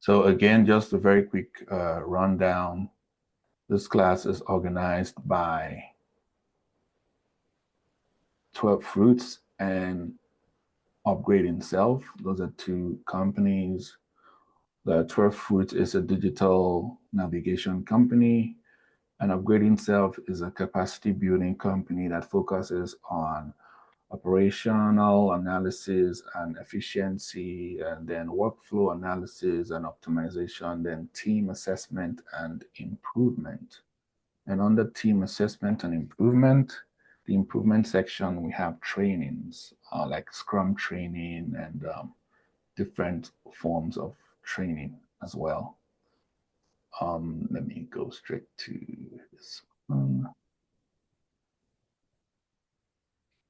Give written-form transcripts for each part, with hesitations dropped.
So again, just a very quick rundown. This class is organized by 12 Fruits and Upgrading Self. Those are two companies. The 12 Fruits is a digital navigation company, and Upgrading Self is a capacity building company that focuses on operational analysis and efficiency, and then workflow analysis and optimization, then team assessment and improvement. And under team assessment and improvement, the improvement section, we have trainings like Scrum training and different forms of training as well. Let me go straight to this one.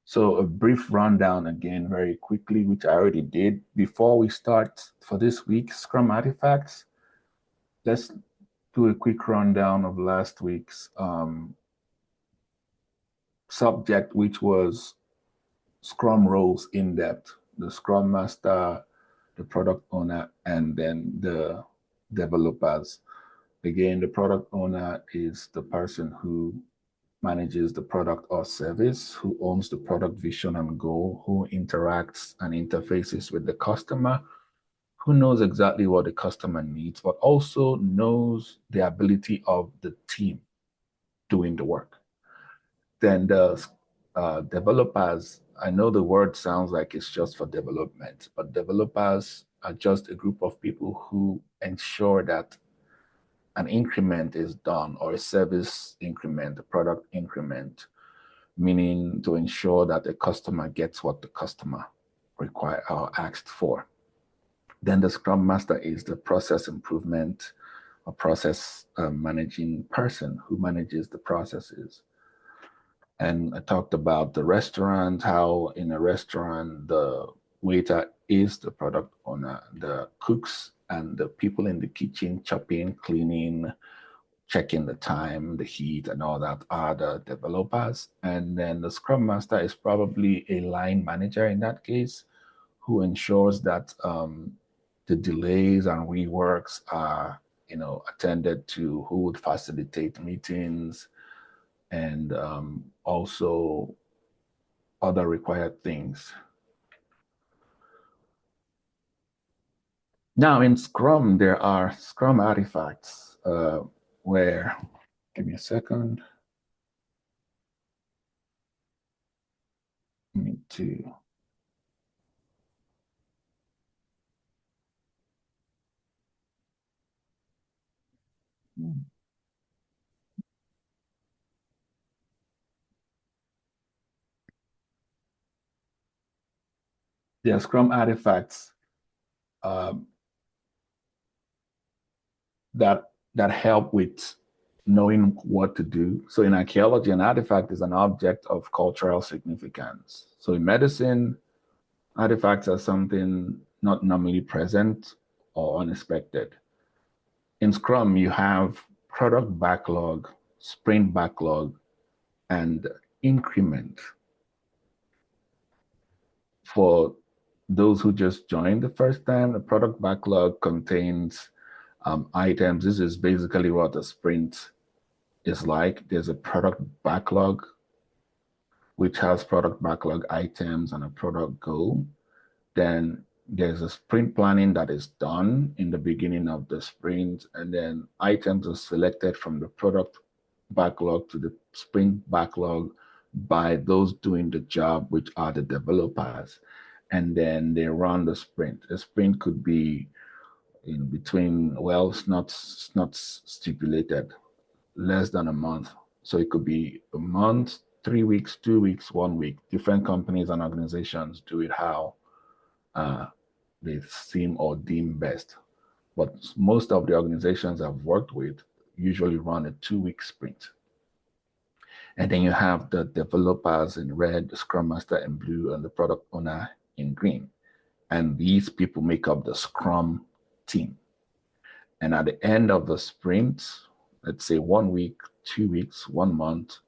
So a brief rundown again, very quickly, which I already did. Before we start for this week, Scrum Artifacts, let's do a quick rundown of last week's subject, which was Scrum roles in depth, the Scrum Master, the product owner, and then the developers. Again, the product owner is the person who manages the product or service, who owns the product vision and goal, who interacts and interfaces with the customer, who knows exactly what the customer needs, but also knows the ability of the team doing the work. Then the developers, I know the word sounds like it's just for development, but developers are just a group of people who ensure that an increment is done, or a service increment, a product increment, meaning to ensure that the customer gets what the customer require or asked for. Then the Scrum Master is the process improvement or process managing person who manages the processes. And I talked about the restaurant, how in a restaurant, the waiter is the product owner, the cooks and the people in the kitchen, chopping, cleaning, checking the time, the heat, and all that are the developers. And then the Scrum Master is probably a line manager in that case, who ensures that the delays and reworks are, attended to, who would facilitate meetings, and also other required things. Now in Scrum, there are Scrum artifacts where, give me a second. I need to. There are Scrum artifacts that help with knowing what to do. So in archaeology, an artifact is an object of cultural significance. So in medicine, artifacts are something not normally present or unexpected. In Scrum, you have product backlog, sprint backlog, and increment. For those who just joined the first time, the product backlog contains items. This is basically what a sprint is like. There's a product backlog, which has product backlog items and a product goal. Then there's a sprint planning that is done in the beginning of the sprint, and then items are selected from the product backlog to the sprint backlog by those doing the job, which are the developers. And then they run the sprint. A sprint could be in between, well, it's not stipulated, less than a month. So it could be a month, 3 weeks, 2 weeks, 1 week. Different companies and organizations do it how they seem or deem best. But most of the organizations I've worked with usually run a 2-week sprint. And then you have the developers in red, the Scrum Master in blue, and the product owner in green. And these people make up the Scrum team. And at the end of the sprint, let's say 1 week, 2 weeks, 1 month,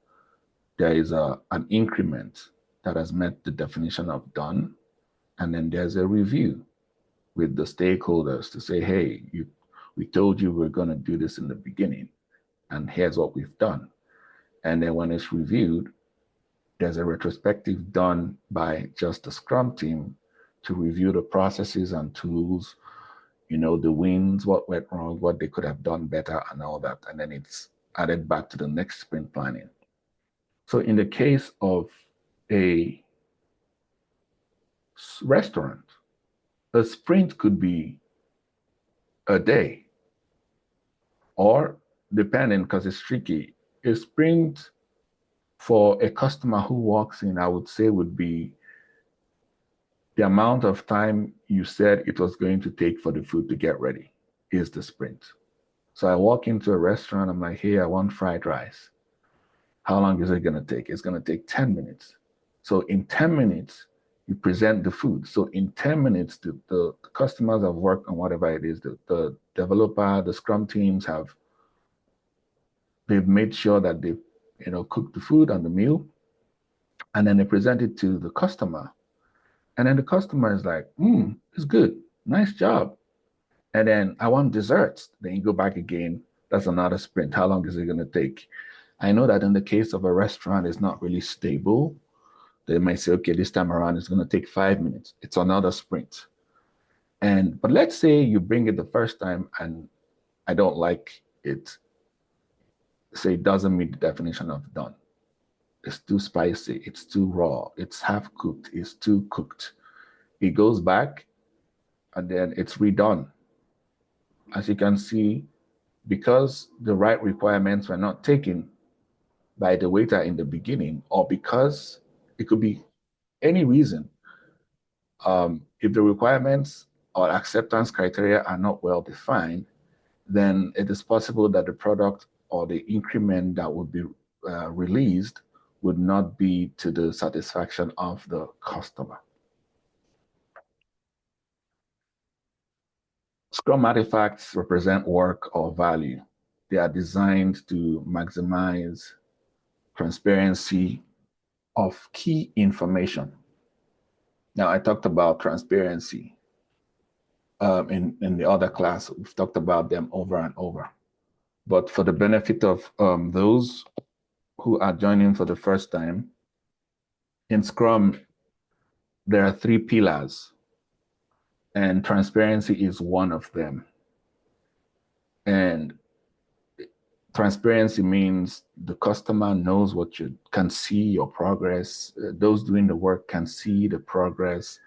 there is an increment that has met the definition of done. And then there's a review with the stakeholders to say, hey, you we told you we're going to do this in the beginning, and here's what we've done. And then when it's reviewed, there's a retrospective done by just the Scrum team to review the processes and tools, the wins, what went wrong, what they could have done better, and all that. And then it's added back to the next sprint planning. So in the case of a restaurant, a sprint could be a day, or depending, because it's tricky, a sprint for a customer who walks in, I would say would be the amount of time you said it was going to take for the food to get ready is the sprint. So I walk into a restaurant, I'm like, hey, I want fried rice. How long is it going to take? It's going to take 10 minutes. So in 10 minutes, you present the food. So in 10 minutes, the customers have worked on whatever it is. The developer, the Scrum teams they've made sure that they cook the food and the meal, and then they present it to the customer. And then the customer is like, it's good. Nice job. And then I want desserts. Then you go back again. That's another sprint. How long is it going to take? I know that in the case of a restaurant, it's not really stable. They might say, okay, this time around, it's going to take 5 minutes. It's another sprint. But let's say you bring it the first time and I don't like it. Say it doesn't meet the definition of done. It's too spicy. It's too raw. It's half cooked. It's too cooked. It goes back and then it's redone. As you can see, because the right requirements were not taken by the waiter in the beginning, or because it could be any reason, if the requirements or acceptance criteria are not well defined, then it is possible that the product or the increment that would be released would not be to the satisfaction of the customer. Scrum artifacts represent work or value. They are designed to maximize transparency of key information. Now, I talked about transparency in the other class. We've talked about them over and over. But for the benefit of those who are joining for the first time, in Scrum, there are 3 pillars, and transparency is one of them. And transparency means the customer knows what you can see your progress. Those doing the work can see the progress,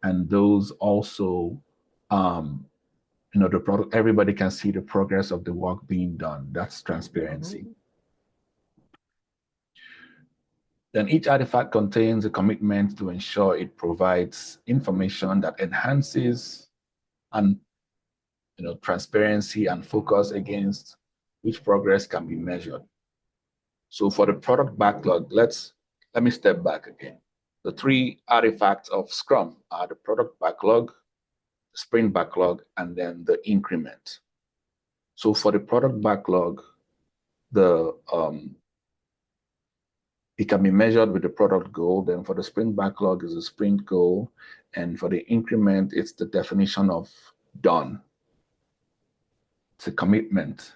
and those also, the product. Everybody can see the progress of the work being done. That's transparency. Then each artifact contains a commitment to ensure it provides information that enhances and transparency and focus against which progress can be measured. So for the product backlog, let me step back again. The 3 artifacts of Scrum are the product backlog, the sprint backlog, and then the increment. So for the product backlog, it can be measured with the product goal. Then for the sprint backlog is a sprint goal. And for the increment, it's the definition of done. It's a commitment.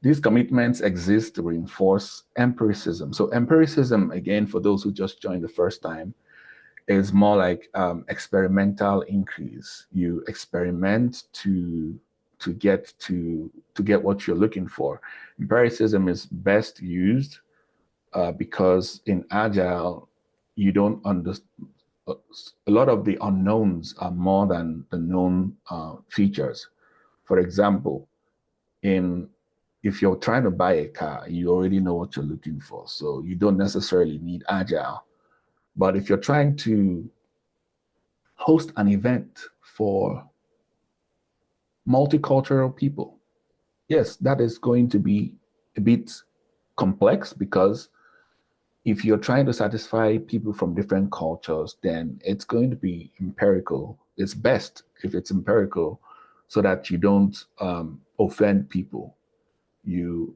These commitments exist to reinforce empiricism. So empiricism, again, for those who just joined the first time, is more like experimental increase. You experiment to get what you're looking for. Empiricism is best used because in Agile, you don't understand. A lot of the unknowns are more than the known features. For example, if you're trying to buy a car, you already know what you're looking for, so you don't necessarily need Agile. But if you're trying to host an event for multicultural people, yes, that is going to be a bit complex, because if you're trying to satisfy people from different cultures, then it's going to be empirical. It's best if it's empirical so that you don't offend people. You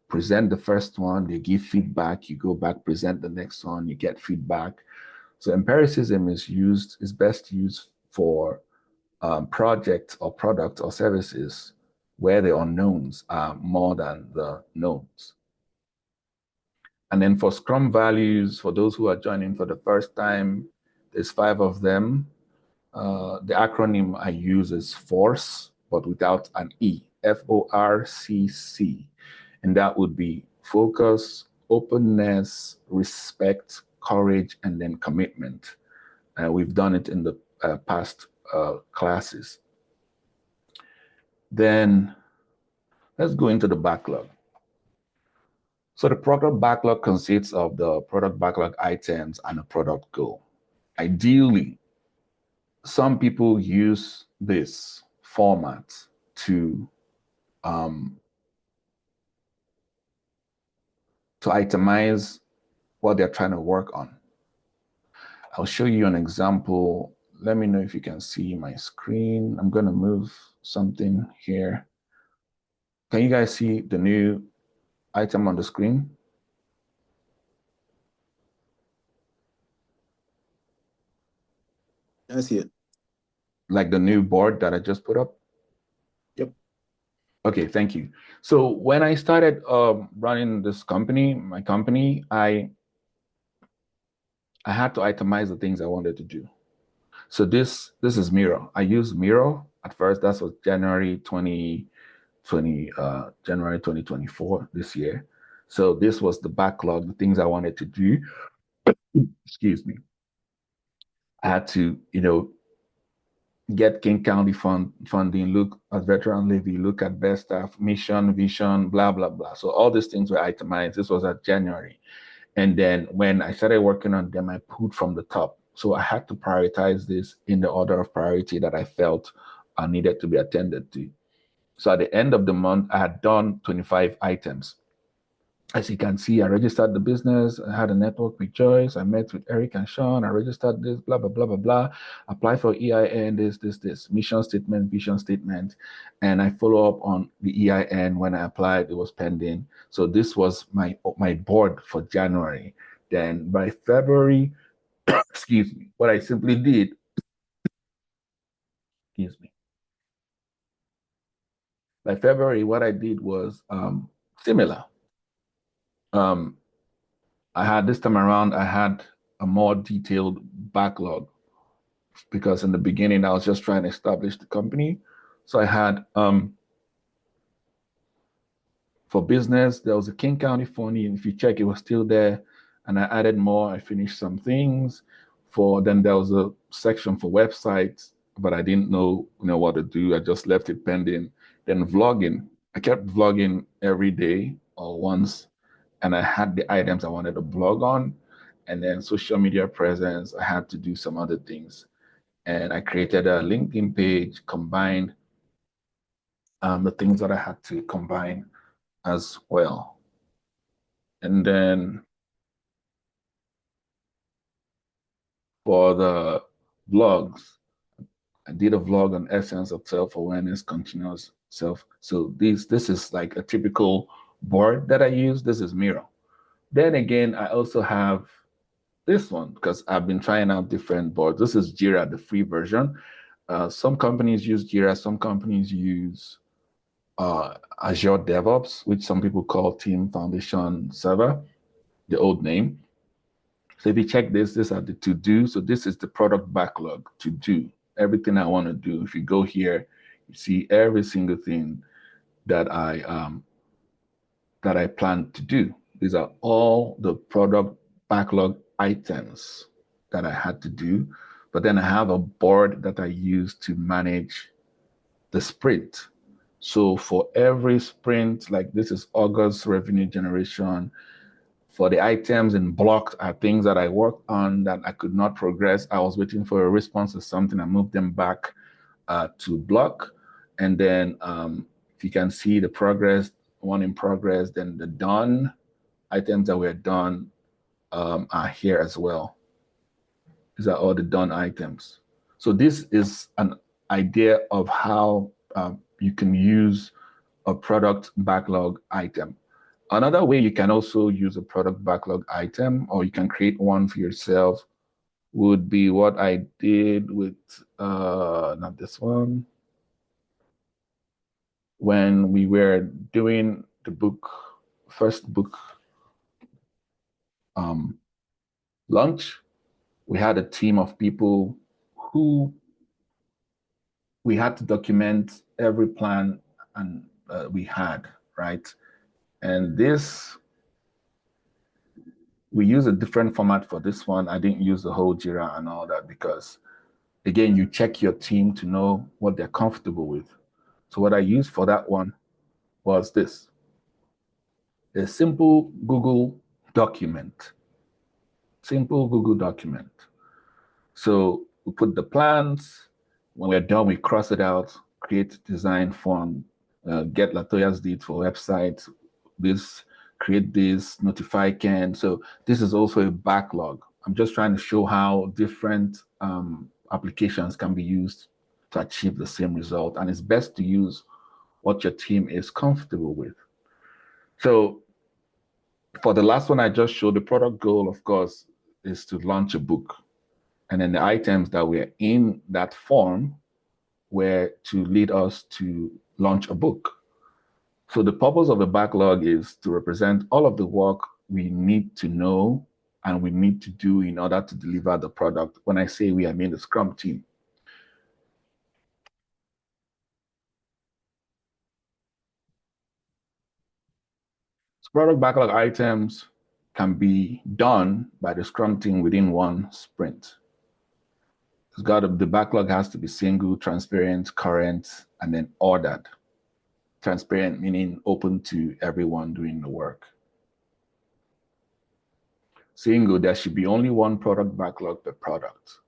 present the first one, they give feedback, you go back, present the next one, you get feedback. So empiricism is best used for projects or products or services where the unknowns are more than the knowns. And then for Scrum values, for those who are joining for the first time, there's 5 of them. The acronym I use is FORCE, but without an E, FORCC. And that would be focus, openness, respect, courage, and then commitment. We've done it in the past classes. Then let's go into the backlog. So the product backlog consists of the product backlog items and a product goal. Ideally, some people use this format to itemize what they're trying to work on. I'll show you an example. Let me know if you can see my screen. I'm going to move something here. Can you guys see the new item on the screen? I see it. Like the new board that I just put up? Yep. Okay, thank you. So when I started running this company, my company, I had to itemize the things I wanted to do. So this is Miro. I used Miro at first. That was January 2024 this year. So this was the backlog, the things I wanted to do. Excuse me. I had to, get King County funding, look at veteran levy, look at best staff, mission, vision, blah, blah, blah. So all these things were itemized. This was at January. And then when I started working on them, I pulled from the top. So I had to prioritize this in the order of priority that I felt needed to be attended to. So at the end of the month, I had done 25 items. As you can see, I registered the business. I had a network with Joyce. I met with Eric and Sean. I registered this, blah, blah, blah, blah, blah. Apply for EIN, this, mission statement, vision statement. And I follow up on the EIN. When I applied, it was pending. So this was my board for January. Then by February, excuse me, what I simply did, excuse me. By February, what I did was similar. I had this time around, I had a more detailed backlog because in the beginning, I was just trying to establish the company. So I had, for business, there was a King County funny, and if you check, it was still there. And I added more, I finished some things. Then there was a section for websites, but I didn't know, what to do. I just left it pending. Then vlogging, I kept vlogging every day or once, and I had the items I wanted to blog on. And then social media presence, I had to do some other things. And I created a LinkedIn page, combined the things that I had to combine as well. And then for the vlogs, I did a vlog on essence of self-awareness, continuous self. So this is like a typical board that I use. This is Miro. Then again, I also have this one because I've been trying out different boards. This is Jira, the free version. Some companies use Jira, some companies use Azure DevOps, which some people call Team Foundation Server, the old name. So if you check this, these are the to-do. So this is the product backlog, to do, everything I want to do. If you go here, you see every single thing that I plan to do. These are all the product backlog items that I had to do. But then I have a board that I use to manage the sprint. So for every sprint, like this is August revenue generation. For the items in blocked are things that I worked on that I could not progress. I was waiting for a response to something. I moved them back to block. And then if you can see the progress, one in progress, then the done items that were done are here as well. These are all the done items. So this is an idea of how you can use a product backlog item. Another way you can also use a product backlog item, or you can create one for yourself, would be what I did with, not this one. when we were doing the first book launch, we had a team of people who we had to document every plan and we had, right? And this, we use a different format for this one. I didn't use the whole Jira and all that because, again, you check your team to know what they're comfortable with. So what I used for that one was this, a simple Google document. Simple Google document. So we put the plans. When we're done, we cross it out, create design form, get Latoya's deed for website, this, create this, notify Ken. So this is also a backlog. I'm just trying to show how different applications can be used to achieve the same result. And it's best to use what your team is comfortable with. So for the last one I just showed, the product goal, of course, is to launch a book. And then the items that were in that form were to lead us to launch a book. So the purpose of the backlog is to represent all of the work we need to know and we need to do in order to deliver the product. When I say we, I mean the Scrum team. So product backlog items can be done by the Scrum team within one sprint. The backlog has to be single, transparent, current, and then ordered. Transparent meaning open to everyone doing the work. Single, there should be only one product backlog per product.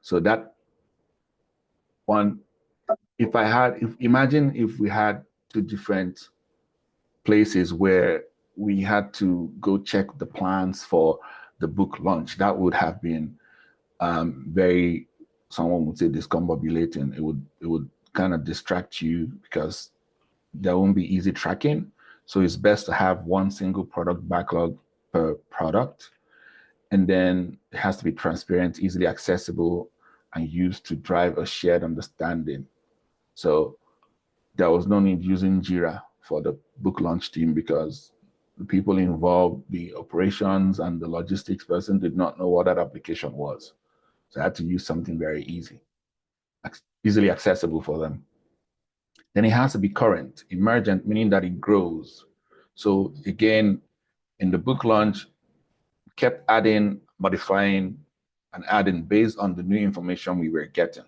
So that one, imagine if we had two different places where we had to go check the plans for the book launch, that would have been very, someone would say, discombobulating. It would kind of distract you because there won't be easy tracking. So it's best to have one single product backlog per product. And then it has to be transparent, easily accessible, and used to drive a shared understanding. So there was no need using Jira for the book launch team because the people involved, the operations and the logistics person, did not know what that application was. So I had to use something very easily accessible for them. Then it has to be current, emergent, meaning that it grows. So again, in the book launch, kept adding, modifying, and adding based on the new information we were getting.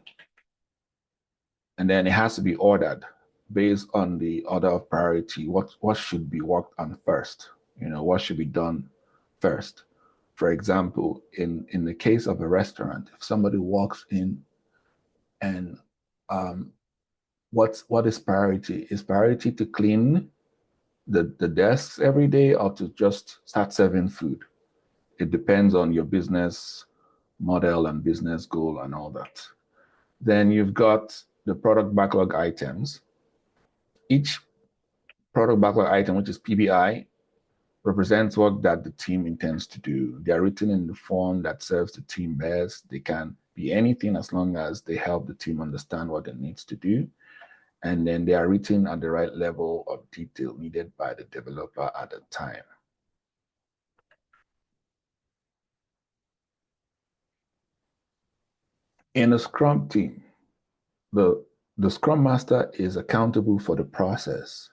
And then it has to be ordered based on the order of priority. What should be worked on first? What should be done first? For example, in the case of a restaurant, if somebody walks in and what is priority? Is priority to clean the desks every day or to just start serving food? It depends on your business model and business goal and all that. Then you've got the product backlog items. Each product backlog item, which is PBI, represents work that the team intends to do. They are written in the form that serves the team best. They can be anything as long as they help the team understand what it needs to do. And then they are written at the right level of detail needed by the developer at the time. In a Scrum team, the Scrum Master is accountable for the process.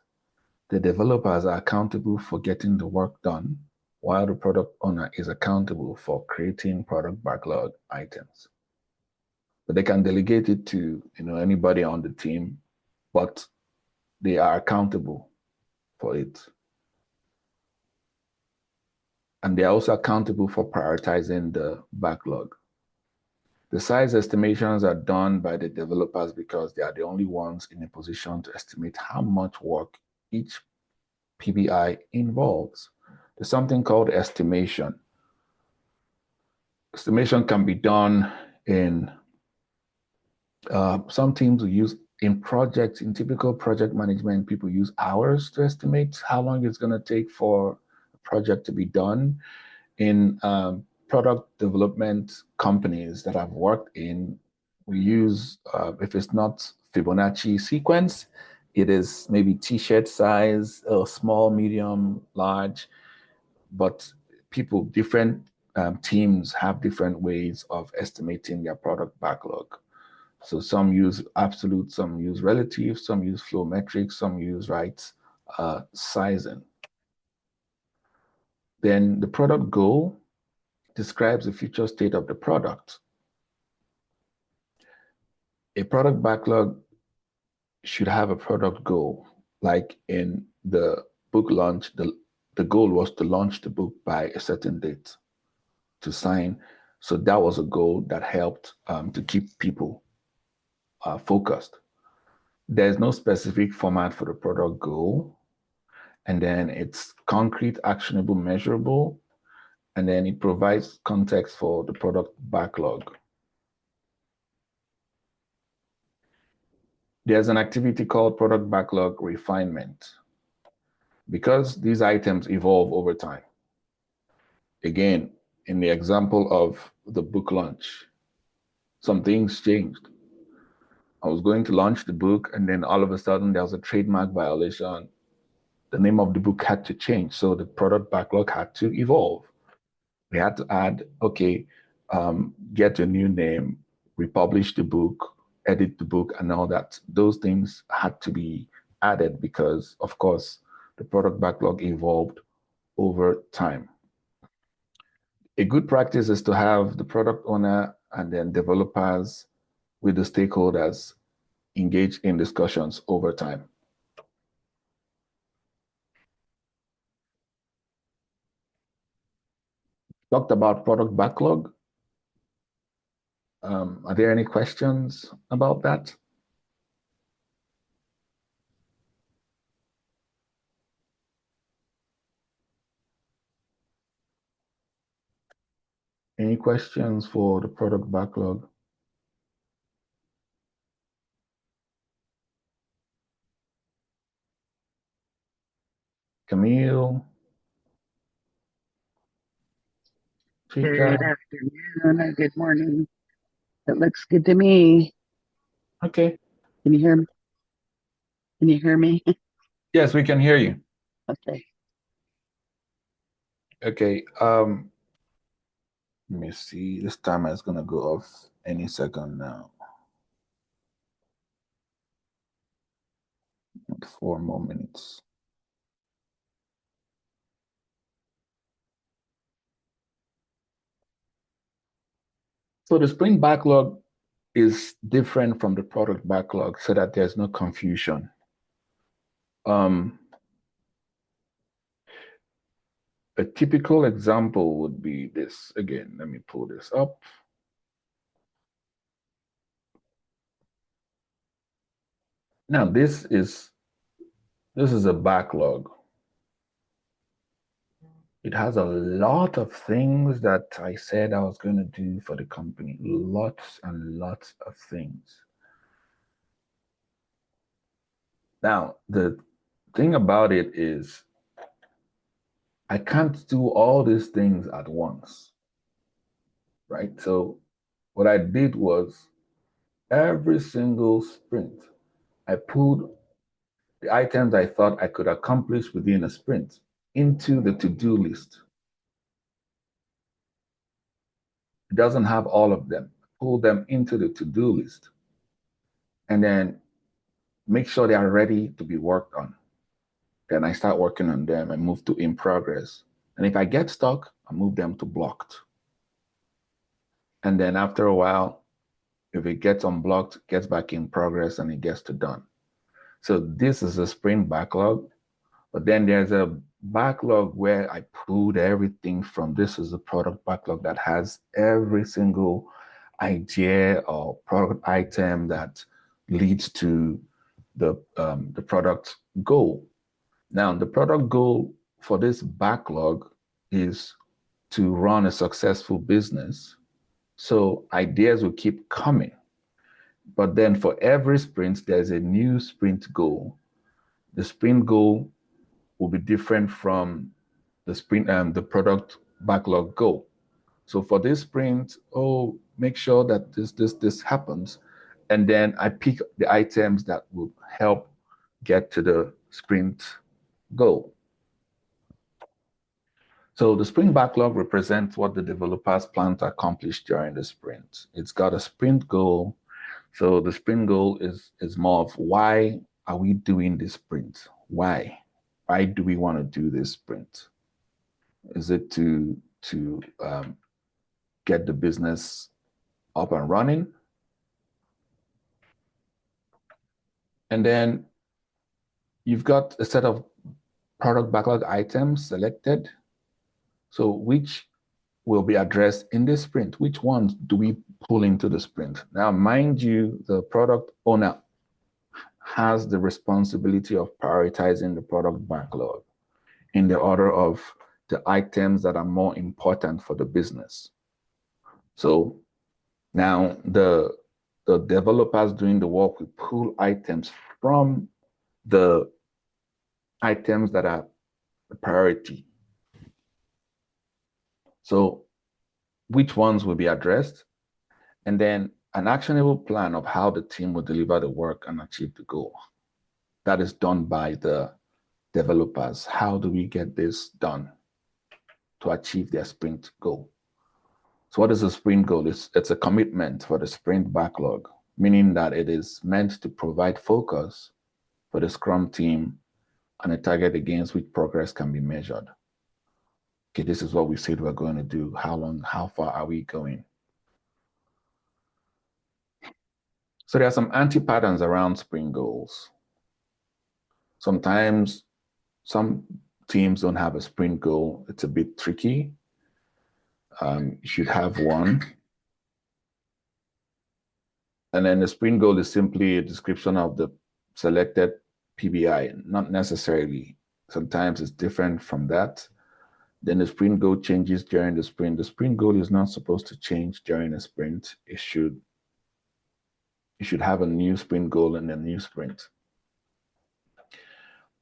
The developers are accountable for getting the work done, while the product owner is accountable for creating product backlog items. But they can delegate it to anybody on the team, but they are accountable for it. And they're also accountable for prioritizing the backlog. The size estimations are done by the developers because they are the only ones in a position to estimate how much work each PBI involves. There's something called estimation. Estimation can be done in some teams will use in projects, in typical project management, people use hours to estimate how long it's going to take for a project to be done. In product development companies that I've worked in, we use, if it's not Fibonacci sequence, It is maybe t-shirt size, small, medium, large, but different teams have different ways of estimating their product backlog. So some use absolute, some use relative, some use flow metrics, some use sizing. Then the product goal describes the future state of the product. A product backlog should have a product goal. Like in the book launch, the goal was to launch the book by a certain date to sign. So that was a goal that helped to keep people focused. There's no specific format for the product goal. And then it's concrete, actionable, measurable. And then it provides context for the product backlog. There's an activity called product backlog refinement because these items evolve over time. Again, in the example of the book launch, some things changed. I was going to launch the book, and then all of a sudden there was a trademark violation. The name of the book had to change, so the product backlog had to evolve. We had to add, okay, get a new name, republish the book, edit the book, and all that. Those things had to be added because, of course, the product backlog evolved over time. A good practice is to have the product owner and then developers with the stakeholders engage in discussions over time. Talked about product backlog. Are there any questions about that? Any questions for the product backlog? Camille? Good afternoon or good morning. It looks good to me. Okay. Can you hear me? Can you hear me? Yes, we can hear you. Okay. Okay. Let me see. This timer is gonna go off any second now. 4 more minutes. So the sprint backlog is different from the product backlog so that there's no confusion. A typical example would be this. Again, let me pull this up. Now, this is a backlog. It has a lot of things that I said I was going to do for the company. Lots and lots of things. Now, the thing about it is I can't do all these things at once, right? So what I did was every single sprint, I pulled the items I thought I could accomplish within a sprint into the to-do list. It doesn't have all of them. Pull them into the to-do list and then make sure they are ready to be worked on. Then I start working on them and move to in progress. And if I get stuck, I move them to blocked. And then after a while, if it gets unblocked, it gets back in progress and it gets to done. So this is a sprint backlog, but then there's a backlog where I pulled everything from. This is a product backlog that has every single idea or product item that leads to the product goal. Now, the product goal for this backlog is to run a successful business. So ideas will keep coming. But then for every sprint, there's a new sprint goal. The sprint goal will be different from the product backlog goal. So for this sprint, make sure that this happens. And then I pick the items that will help get to the sprint goal. So the sprint backlog represents what the developers plan to accomplish during the sprint. It's got a sprint goal. So the sprint goal is more of why are we doing this sprint? Why? Why do we want to do this sprint? Is it to get the business up and running? And then you've got a set of product backlog items selected. So which will be addressed in this sprint? Which ones do we pull into the sprint? Now, mind you, the product owner has the responsibility of prioritizing the product backlog in the order of the items that are more important for the business. So now the developers doing the work will pull items from the items that are the priority. So which ones will be addressed? And then an actionable plan of how the team will deliver the work and achieve the goal. That is done by the developers. How do we get this done to achieve their sprint goal? So what is a sprint goal? It's a commitment for the sprint backlog, meaning that it is meant to provide focus for the Scrum team and a target against which progress can be measured. Okay, this is what we said we're going to do. How long, how far are we going? So there are some anti-patterns around sprint goals. Sometimes some teams don't have a sprint goal. It's a bit tricky. You should have one. And then the sprint goal is simply a description of the selected PBI, not necessarily. Sometimes it's different from that. Then the sprint goal changes during the sprint. The sprint goal is not supposed to change during a sprint. You should have a new sprint goal in a new sprint.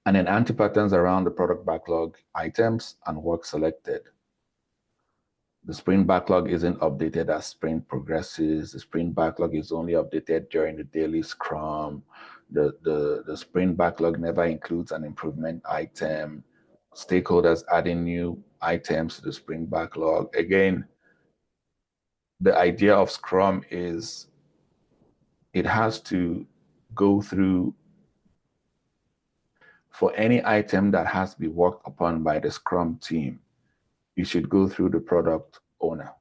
And then anti-patterns around the product backlog items and work selected. The sprint backlog isn't updated as sprint progresses. The sprint backlog is only updated during the daily scrum. The sprint backlog never includes an improvement item. Stakeholders adding new items to the sprint backlog. Again, the idea of Scrum is it has to go through, for any item that has to be worked upon by the Scrum team, you should go through the product owner.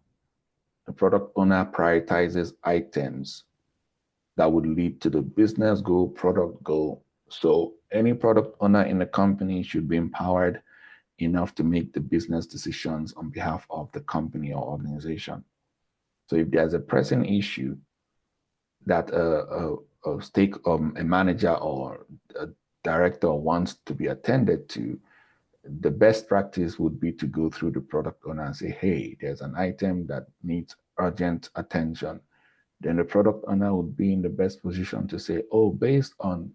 The product owner prioritizes items that would lead to the business goal, product goal. So any product owner in the company should be empowered enough to make the business decisions on behalf of the company or organization. So if there's a pressing issue that a manager or a director wants to be attended to, the best practice would be to go through the product owner and say, hey, there's an item that needs urgent attention. Then the product owner would be in the best position to say, oh, based on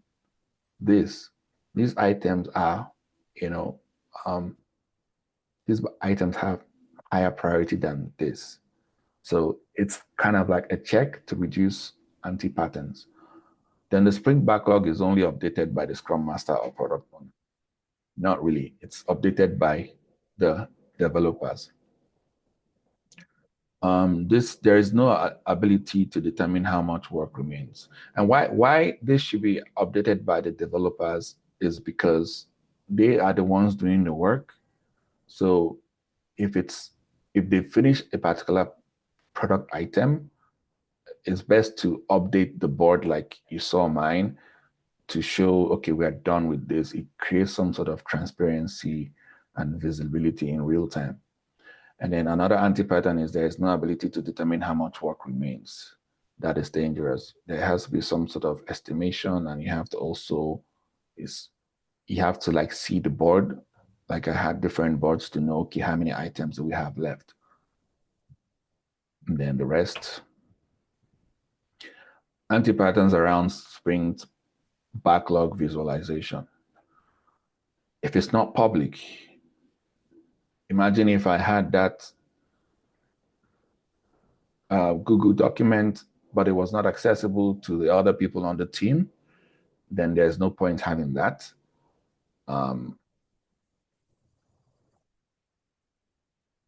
this, these items are, these items have higher priority than this. So it's kind of like a check to reduce anti-patterns. Then the sprint backlog is only updated by the Scrum Master or product owner. Not really. It's updated by the developers. There is no ability to determine how much work remains. And why this should be updated by the developers is because they are the ones doing the work. So if they finish a particular product item, it's best to update the board like you saw mine to show, okay, we are done with this. It creates some sort of transparency and visibility in real time. And then another anti-pattern is there is no ability to determine how much work remains. That is dangerous. There has to be some sort of estimation, and you have to also like see the board. Like I had different boards to know, okay, how many items do we have left? And then the rest. Anti-patterns around sprint backlog visualization. If it's not public, imagine if I had that Google document, but it was not accessible to the other people on the team. then there's no point having that.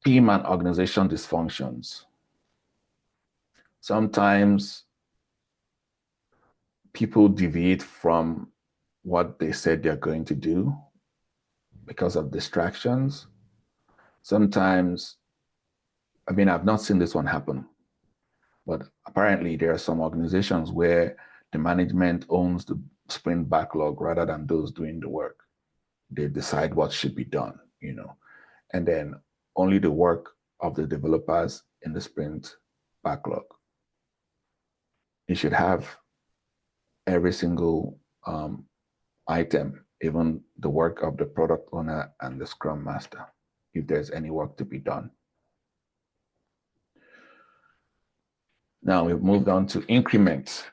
Team and organization dysfunctions. Sometimes people deviate from what they said they're going to do because of distractions. Sometimes, I mean, I've not seen this one happen, but apparently there are some organizations where the management owns the sprint backlog rather than those doing the work. They decide what should be done, and then only the work of the developers in the sprint backlog. You should have every single item, even the work of the product owner and the Scrum Master, if there's any work to be done. Now we've moved on to increments.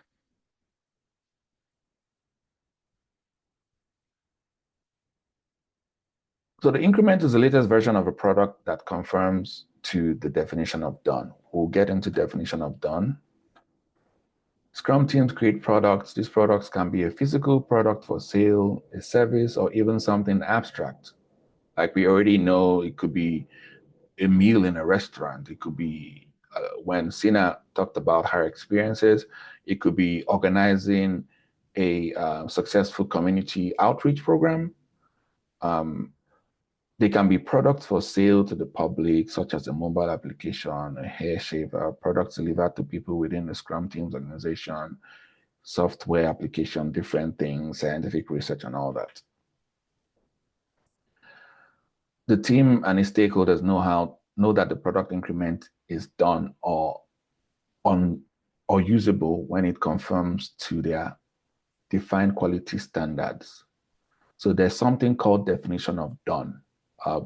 So the increment is the latest version of a product that conforms to the definition of done. We'll get into definition of done. Scrum teams create products. These products can be a physical product for sale, a service, or even something abstract. Like we already know, it could be a meal in a restaurant. It could be, when Sina talked about her experiences, it could be organizing a successful community outreach program. They can be products for sale to the public, such as a mobile application, a hair shaver, products delivered to people within the Scrum Teams organization, software application, different things, scientific research, and all that. The team and its stakeholders know that the product increment is done or usable when it conforms to their defined quality standards. So there's something called definition of done.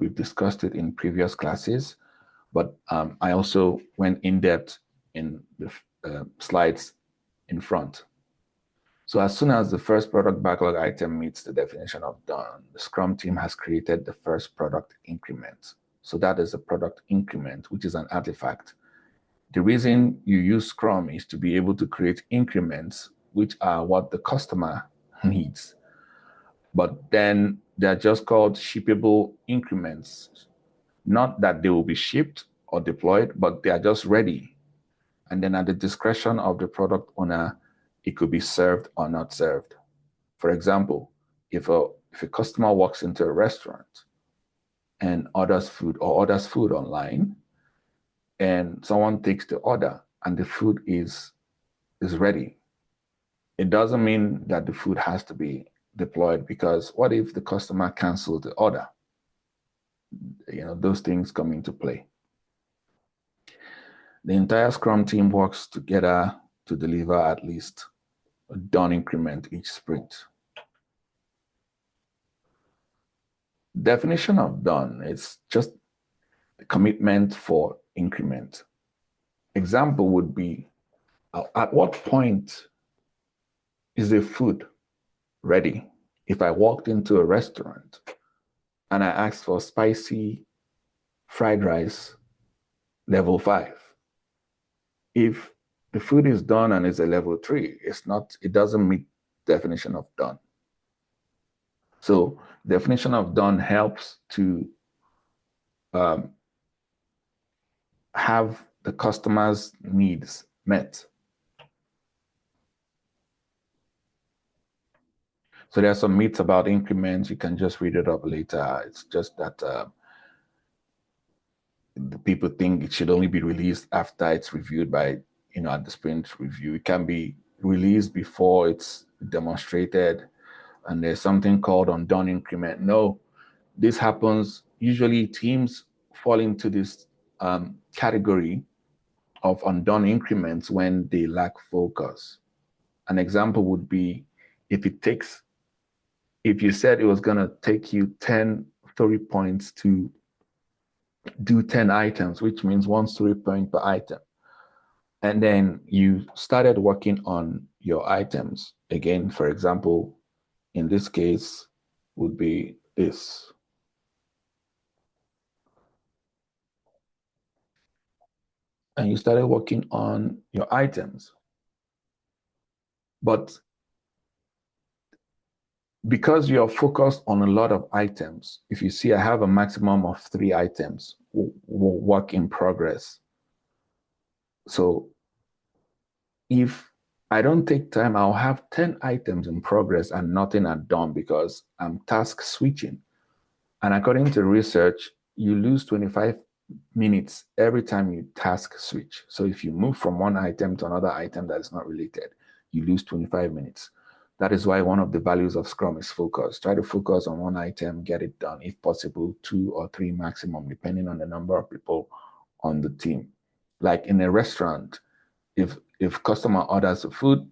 We've discussed it in previous classes, but I also went in depth in the slides in front. So as soon as the first product backlog item meets the definition of done, the Scrum team has created the first product increment. So that is a product increment, which is an artifact. The reason you use Scrum is to be able to create increments, which are what the customer needs. But then they're just called shippable increments. Not that they will be shipped or deployed, but they are just ready. And then at the discretion of the product owner, it could be served or not served. For example, if a customer walks into a restaurant and orders food online, and someone takes the order and the food is ready, it doesn't mean that the food has to be deployed, because what if the customer cancels the order? Those things come into play. The entire Scrum team works together to deliver at least a done increment each sprint. Definition of done, it's just a commitment for increment. Example would be, at what point is the food ready? If I walked into a restaurant and I asked for spicy fried rice, level 5. If the food is done and is a level 3, it doesn't meet definition of done. So definition of done helps to have the customer's needs met. So there are some myths about increments. You can just read it up later. It's just that the people think it should only be released after it's reviewed by, at the sprint review. It can be released before it's demonstrated. And there's something called undone increment. No, this happens. Usually teams fall into this category of undone increments when they lack focus. An example would be if you said it was going to take you 10 story points to do 10 items, which means 1 story point per item. And then you started working on your items. Again, for example, in this case would be this. And you started working on your items. But because you're focused on a lot of items, if you see I have a maximum of 3 items, work in progress. So if I don't take time, I'll have 10 items in progress and nothing are done because I'm task switching. And according to research, you lose 25 minutes every time you task switch. So if you move from one item to another item that is not related, you lose 25 minutes. That is why one of the values of Scrum is focus. Try to focus on one item, get it done, if possible, 2 or 3 maximum, depending on the number of people on the team. Like in a restaurant, if customer orders food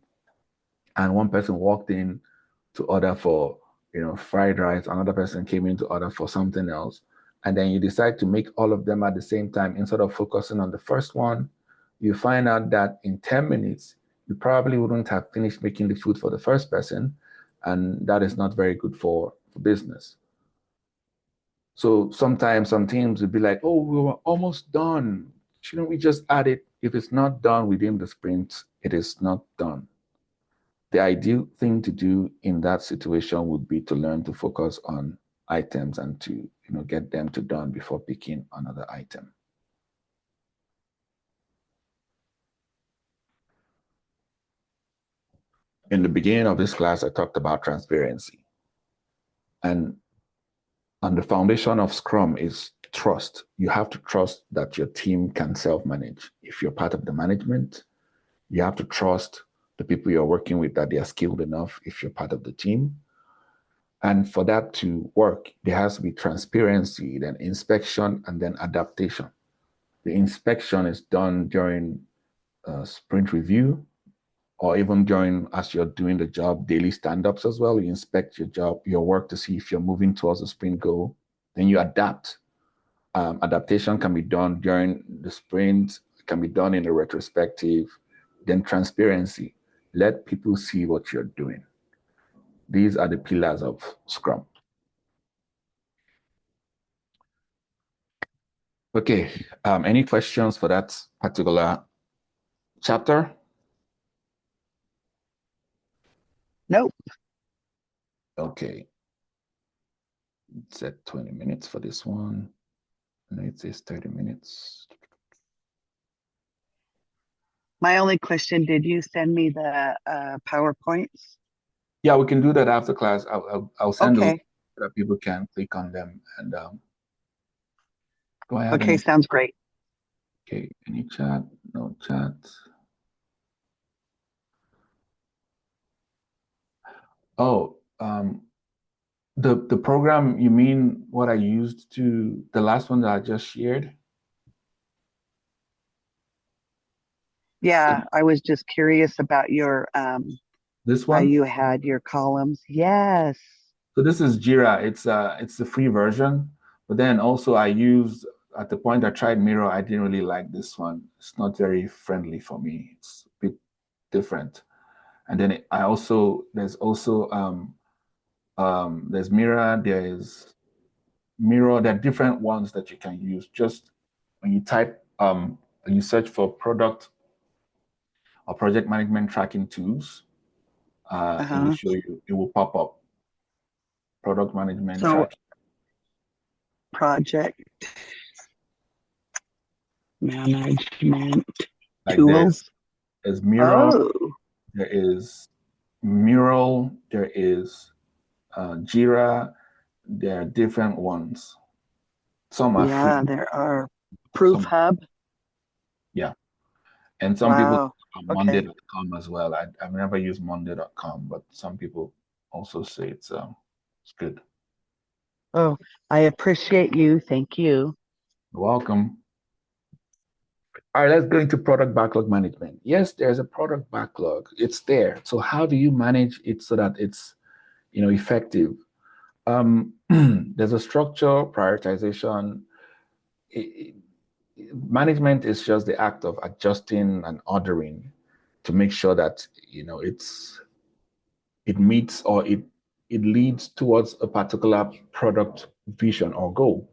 and one person walked in to order for fried rice, another person came in to order for something else, and then you decide to make all of them at the same time instead of focusing on the first one, you find out that in 10 minutes you probably wouldn't have finished making the food for the first person, and that is not very good for business. So sometimes some teams would be like, oh, we were almost done, shouldn't we just add it? If it's not done within the sprint, it is not done. The ideal thing to do in that situation would be to learn to focus on items and to get them to done before picking another item. In the beginning of this class, I talked about transparency. And the foundation of Scrum is trust. You have to trust that your team can self-manage. If you're part of the management, you have to trust the people you're working with that they are skilled enough if you're part of the team. And for that to work, there has to be transparency, then inspection, and then adaptation. The inspection is done during sprint review, or even during, as you're doing the job, daily stand-ups as well. You inspect your job, your work to see if you're moving towards the sprint goal. Then you adapt. Adaptation can be done during the sprint, can be done in a retrospective. Then transparency. Let people see what you're doing. These are the pillars of Scrum. Okay, any questions for that particular chapter? Nope. Okay. Set 20 minutes for this one. And it says 30 minutes. My only question, did you send me the PowerPoints? Yeah, we can do that after class. I'll send a link Okay. so that people can click on them and do I have Okay, any? sounds great. Okay, any chat? No chat. Oh, the program, you mean what I used to, the last one that I just shared? Yeah, I was just curious about your This how one? you had your columns. Yes. So this is Jira. It's the free version, but then also I used at the point I tried Miro. I didn't really like this one. It's not very friendly for me. It's a bit different. And then there's Mira. There's Miro. There are different ones that you can use. Just when you type when you search for product or project management tracking tools, it will Uh-huh. show you. It will pop up product management So tracking. project management Like tools. there's Miro. Oh, There is Mural, there is Jira, there are different ones. Some are yeah, free, there are Proof some, Hub. yeah. And some people Wow. Okay. Monday.com as well. I've never used Monday.com, but some people also say it's good. Oh, I appreciate you. Thank you. You're welcome. All right, let's go into product backlog management. Yes, there's a product backlog. It's there. So how do you manage it so that it's effective? There's a structure, prioritization. Management is just the act of adjusting and ordering to make sure that it meets or it leads towards a particular product vision or goal.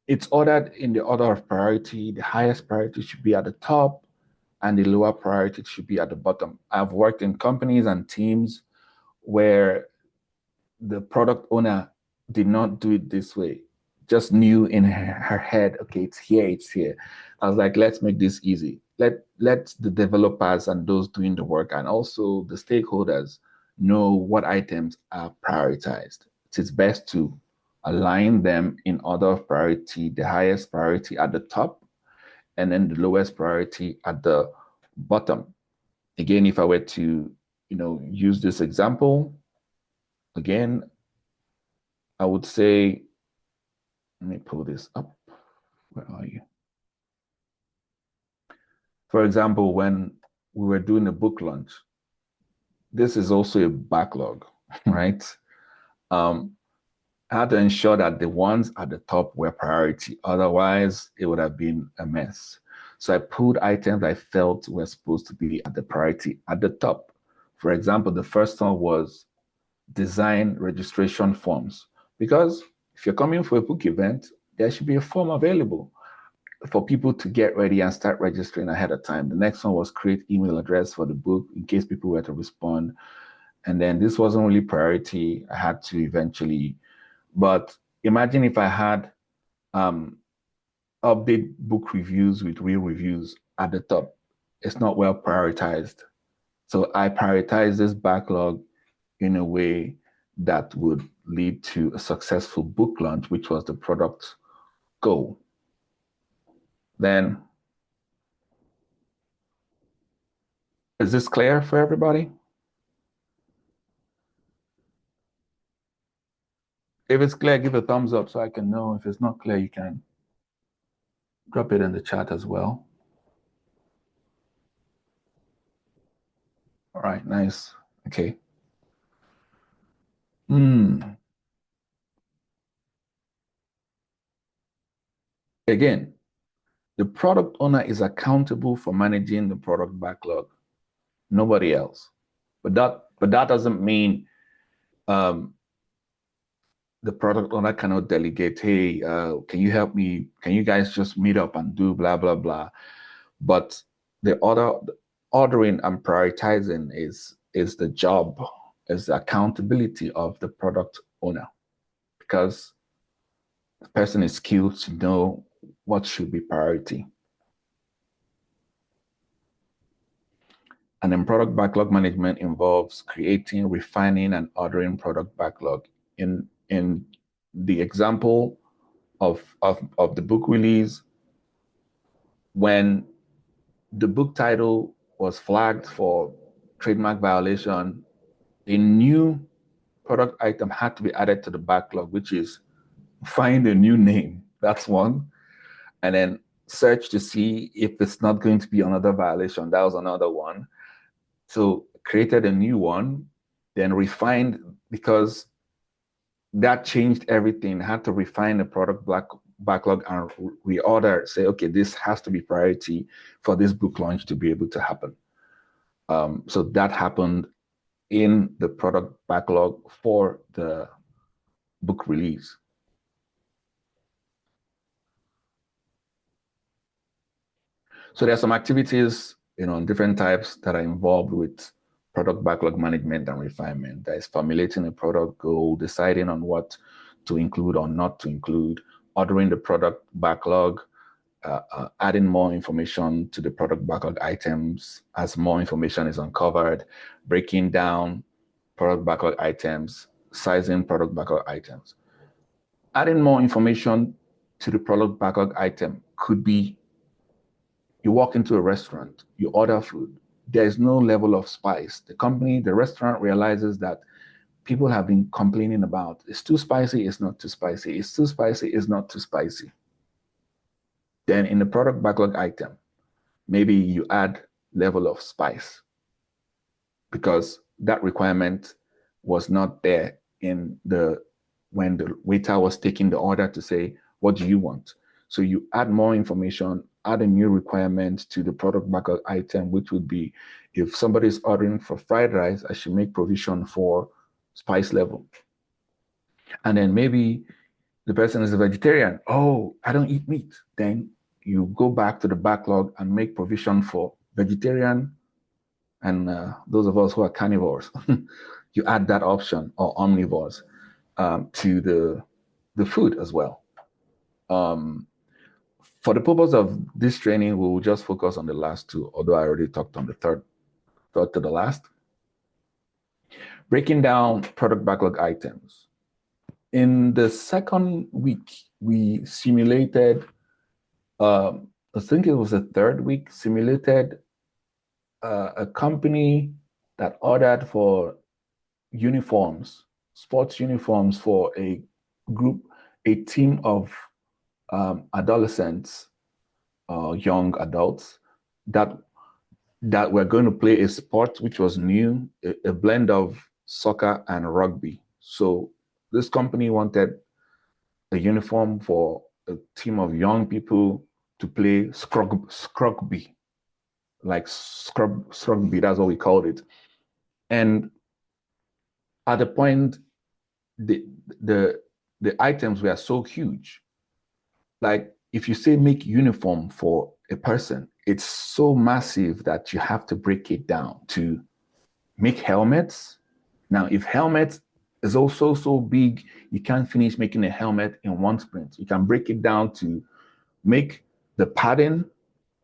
It's ordered in the order of priority. The highest priority should be at the top, and the lower priority should be at the bottom. I've worked in companies and teams where the product owner did not do it this way, just knew in her head, okay, it's here, it's here. I was like, let's make this easy. Let the developers and those doing the work and also the stakeholders know what items are prioritized. It is best to align them in order of priority, the highest priority at the top, and then the lowest priority at the bottom. Again, if I were to, use this example, again, I would say, let me pull this up. Where are you? For example, when we were doing a book launch, this is also a backlog, right? I had to ensure that the ones at the top were priority. Otherwise, it would have been a mess. So I pulled items I felt were supposed to be at the priority at the top. For example, the first one was design registration forms. Because if you're coming for a book event, there should be a form available for people to get ready and start registering ahead of time. The next one was create email address for the book in case people were to respond. And then this wasn't really priority. I had to eventually, but imagine if I had update book reviews with real reviews at the top. It's not well prioritized. So I prioritize this backlog in a way that would lead to a successful book launch, which was the product goal. Then, is this clear for everybody? If it's clear, give a thumbs up so I can know. If it's not clear, you can drop it in the chat as well. All right, nice. Okay. Again, the product owner is accountable for managing the product backlog, nobody else. But that doesn't mean the product owner cannot delegate, hey, can you help me? Can you guys just meet up and do blah, blah, blah? But the ordering and prioritizing is the job, is the accountability of the product owner, because the person is skilled to know what should be priority. And then product backlog management involves creating, refining, and ordering product backlog. In the example of the book release, when the book title was flagged for trademark violation, a new product item had to be added to the backlog, which is find a new name. That's one. And then search to see if it's not going to be another violation. That was another one. So created a new one, then refined, because that changed everything. Had to refine the product backlog and reorder, say, okay, this has to be priority for this book launch to be able to happen. So that happened in the product backlog for the book release. So there are some activities, different types that are involved with product backlog management and refinement. That is formulating a product goal, deciding on what to include or not to include, ordering the product backlog, adding more information to the product backlog items as more information is uncovered, breaking down product backlog items, sizing product backlog items. Adding more information to the product backlog item could be, you walk into a restaurant, you order food, there is no level of spice. The restaurant realizes that people have been complaining about, it's too spicy, it's not too spicy, it's too spicy, it's not too spicy. Then in the product backlog item, maybe you add level of spice because that requirement was not there when the waiter was taking the order to say, what do you want? So you add more information, add a new requirement to the product backlog item, which would be, if somebody is ordering for fried rice, I should make provision for spice level. And then maybe the person is a vegetarian. Oh, I don't eat meat. Then you go back to the backlog and make provision for vegetarian, and those of us who are carnivores, you add that option, or omnivores, to the food as well. For the purpose of this training, we will just focus on the last two, although I already talked on the third to the last. Breaking down product backlog items. In the second week, we simulated, I think it was the third week, simulated a company that ordered for uniforms, sports uniforms for a group, a team of adolescents, young adults that were going to play a sport which was new, a blend of soccer and rugby. So this company wanted a uniform for a team of young people to play scrugby, like scrugby, that's what we called it. And at the point, the items were so huge. Like if you say make uniform for a person, it's so massive that you have to break it down to make helmets. Now, if helmet is also so big, you can't finish making a helmet in one sprint. You can break it down to make the padding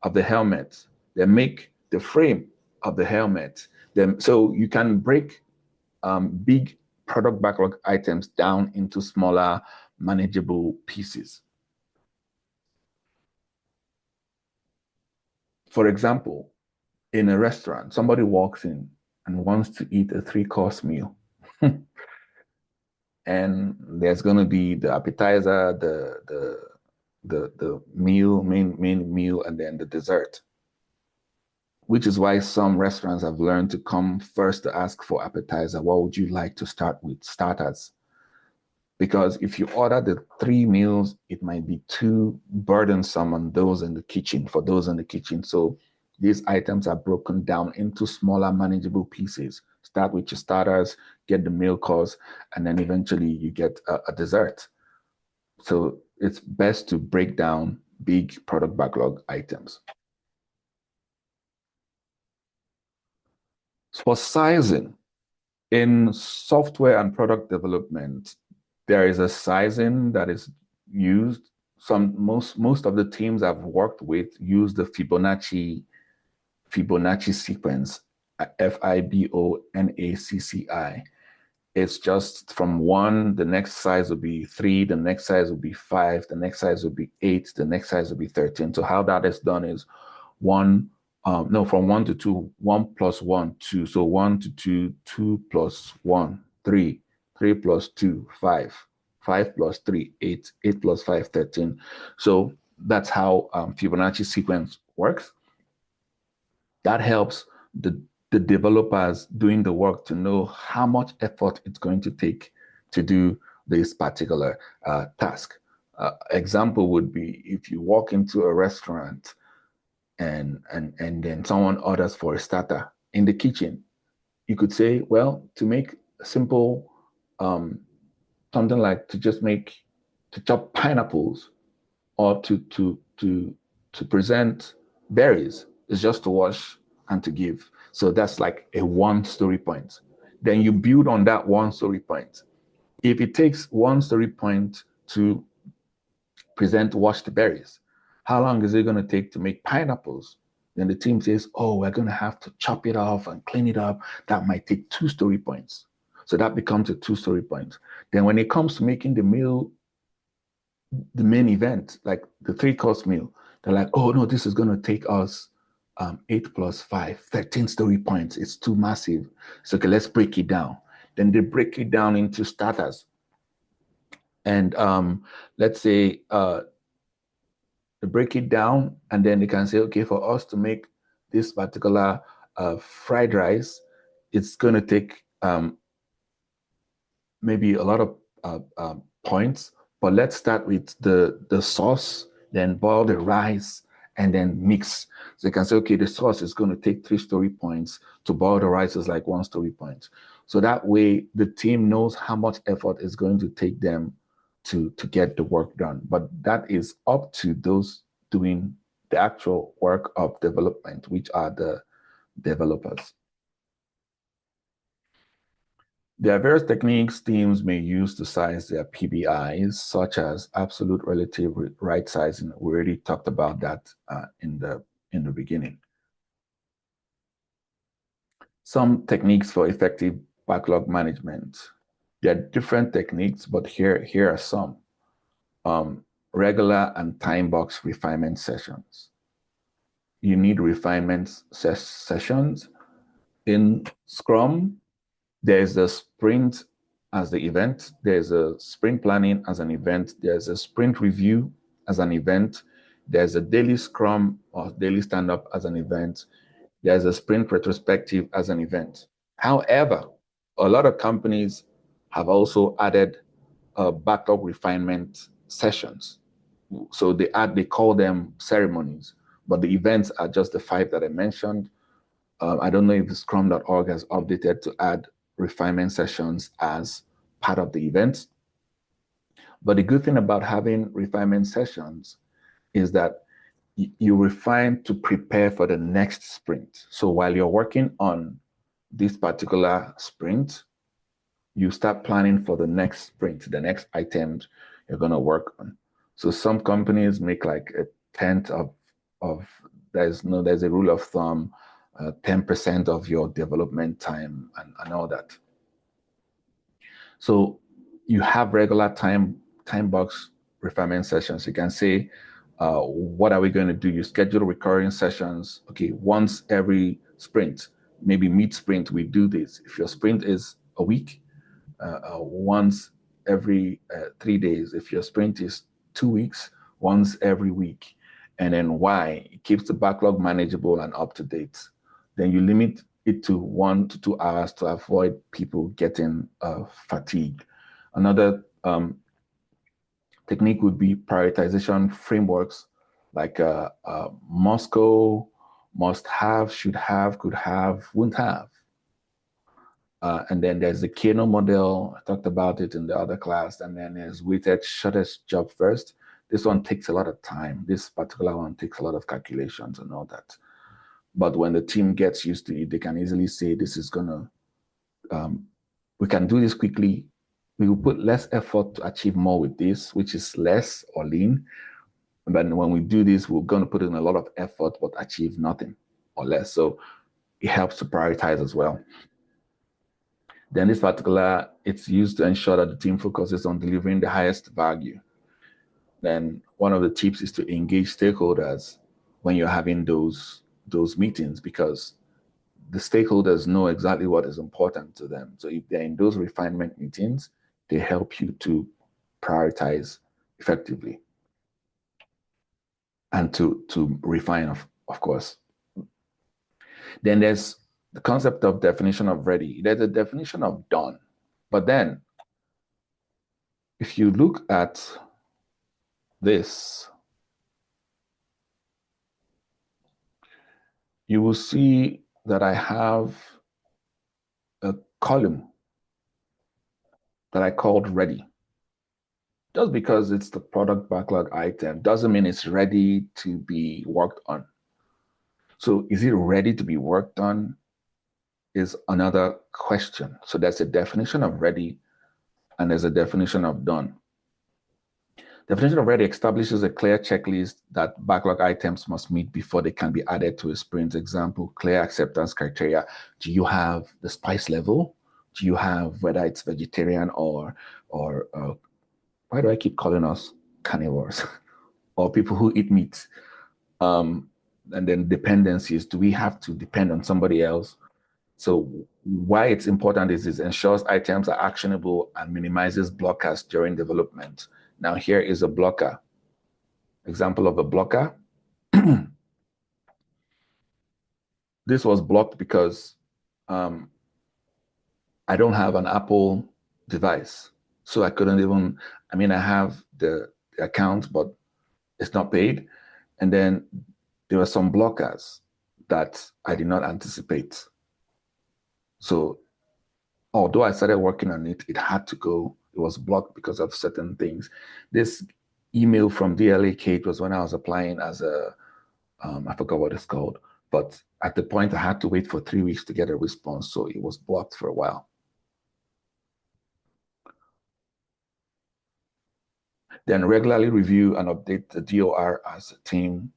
of the helmet, then make the frame of the helmet. Then, so you can break big product backlog items down into smaller, manageable pieces. For example, in a restaurant, somebody walks in and wants to eat a 3-course meal. And there's going to be the appetizer, the meal, main meal, and then the dessert. Which is why some restaurants have learned to come first to ask for appetizer. What would you like to start with? Starters. Because if you order the 3 meals, it might be too burdensome on those in the kitchen, for those in the kitchen. So these items are broken down into smaller, manageable pieces. Start with your starters, get the meal course, and then eventually you get a dessert. So it's best to break down big product backlog items. For sizing, in software and product development, there is a sizing that is used. Most of the teams I've worked with use the Fibonacci sequence, FIBONACCI. It's just from 1, the next size will be 3, the next size will be 5, the next size will be 8, the next size will be 13. So how that is done is from 1 to 2, 1 plus 1, 2. So 1 to 2, 2 plus 1, 3, 3 plus 2, 5, 5 plus 3, 8, 8 plus 5, 13. So that's how Fibonacci sequence works. That helps the developers doing the work to know how much effort it's going to take to do this particular task. Example would be if you walk into a restaurant and then someone orders for a starter in the kitchen, you could say, well, to make a simple something like to chop pineapples or to present berries is just to wash and to give. So that's like a 1 story point. Then you build on that 1 story point. If it takes 1 story point to present washed berries, how long is it going to take to make pineapples? Then the team says, oh, we're going to have to chop it off and clean it up. That might take 2 story points. So that becomes a 2 story point. Then when it comes to making the meal, the main event, like the 3-course meal, they're like, oh no, this is going to take us 8 plus 5, 13 story points. It's too massive. So okay, let's break it down. Then they break it down into starters. And let's say they break it down, and then they can say, okay, for us to make this particular fried rice, it's going to take maybe a lot of points, but let's start with the sauce, then boil the rice, and then mix. So you can say, okay, the sauce is going to take 3 story points. To boil the rice is like 1 story point. So that way, the team knows how much effort it's going to take them to get the work done. But that is up to those doing the actual work of development, which are the developers. There are various techniques teams may use to size their PBIs, such as absolute relative right sizing. We already talked about that in the beginning. Some techniques for effective backlog management. There are different techniques, but here are some. Regular and time box refinement sessions. You need refinement sessions. In Scrum, there's a sprint as the event. There's a sprint planning as an event. There's a sprint review as an event. There's a daily Scrum or daily stand-up as an event. There's a sprint retrospective as an event. However, a lot of companies have also added backlog refinement sessions. So they call them ceremonies, but the events are just the 5 that I mentioned. I don't know if Scrum.org has updated to add refinement sessions as part of the event. But the good thing about having refinement sessions is that you refine to prepare for the next sprint. So while you're working on this particular sprint, you start planning for the next sprint, the next items you're going to work on. So some companies make like a tenth of there's a rule of thumb, 10% of your development time and all that. So you have regular time box refinement sessions. You can say, what are we going to do? You schedule recurring sessions. Okay, once every sprint, maybe mid-sprint, we do this. If your sprint is a week, once every 3 days. If your sprint is 2 weeks, once every week. And then why? It keeps the backlog manageable and up to date. Then you limit it to 1 to 2 hours to avoid people getting fatigued. Another technique would be prioritization frameworks like Moscow, must have, should have, could have, wouldn't have. And then there's the Kano model. I talked about it in the other class. And then there's weighted shortest job first. This one takes a lot of time. This particular one takes a lot of calculations and all that. But when the team gets used to it, they can easily say, this is going to, we can do this quickly. We will put less effort to achieve more with this, which is less or lean. But when we do this, we're going to put in a lot of effort, but achieve nothing or less. So it helps to prioritize as well. Then this particular, it's used to ensure that the team focuses on delivering the highest value. Then one of the tips is to engage stakeholders when you're having those meetings, because the stakeholders know exactly what is important to them. So if they're in those refinement meetings, they help you to prioritize effectively and to refine, of course. Then there's the concept of definition of ready. There's a definition of done. But then if you look at this, you will see that I have a column that I called ready. Just because it's the product backlog item doesn't mean it's ready to be worked on. So is it ready to be worked on is another question. So there's a definition of ready and there's a definition of done. Definition of ready establishes a clear checklist that backlog items must meet before they can be added to a sprint. Example, clear acceptance criteria. Do you have the spice level? Do you have whether it's vegetarian or why do I keep calling us carnivores or people who eat meat? And then dependencies. Do we have to depend on somebody else? So why it's important is it ensures items are actionable and minimizes blockers during development. Now here is a blocker. Example of a blocker. This was blocked because I don't have an Apple device. So I couldn't even, I have the account, but it's not paid. And then there were some blockers that I did not anticipate. So although I started working on it, it had to go. It was blocked because of certain things. This email from DLA Kate was when I was applying as a I forgot what it's called. But at the point, I had to wait for 3 weeks to get a response, so it was blocked for a while. Then regularly review and update the DOR as the team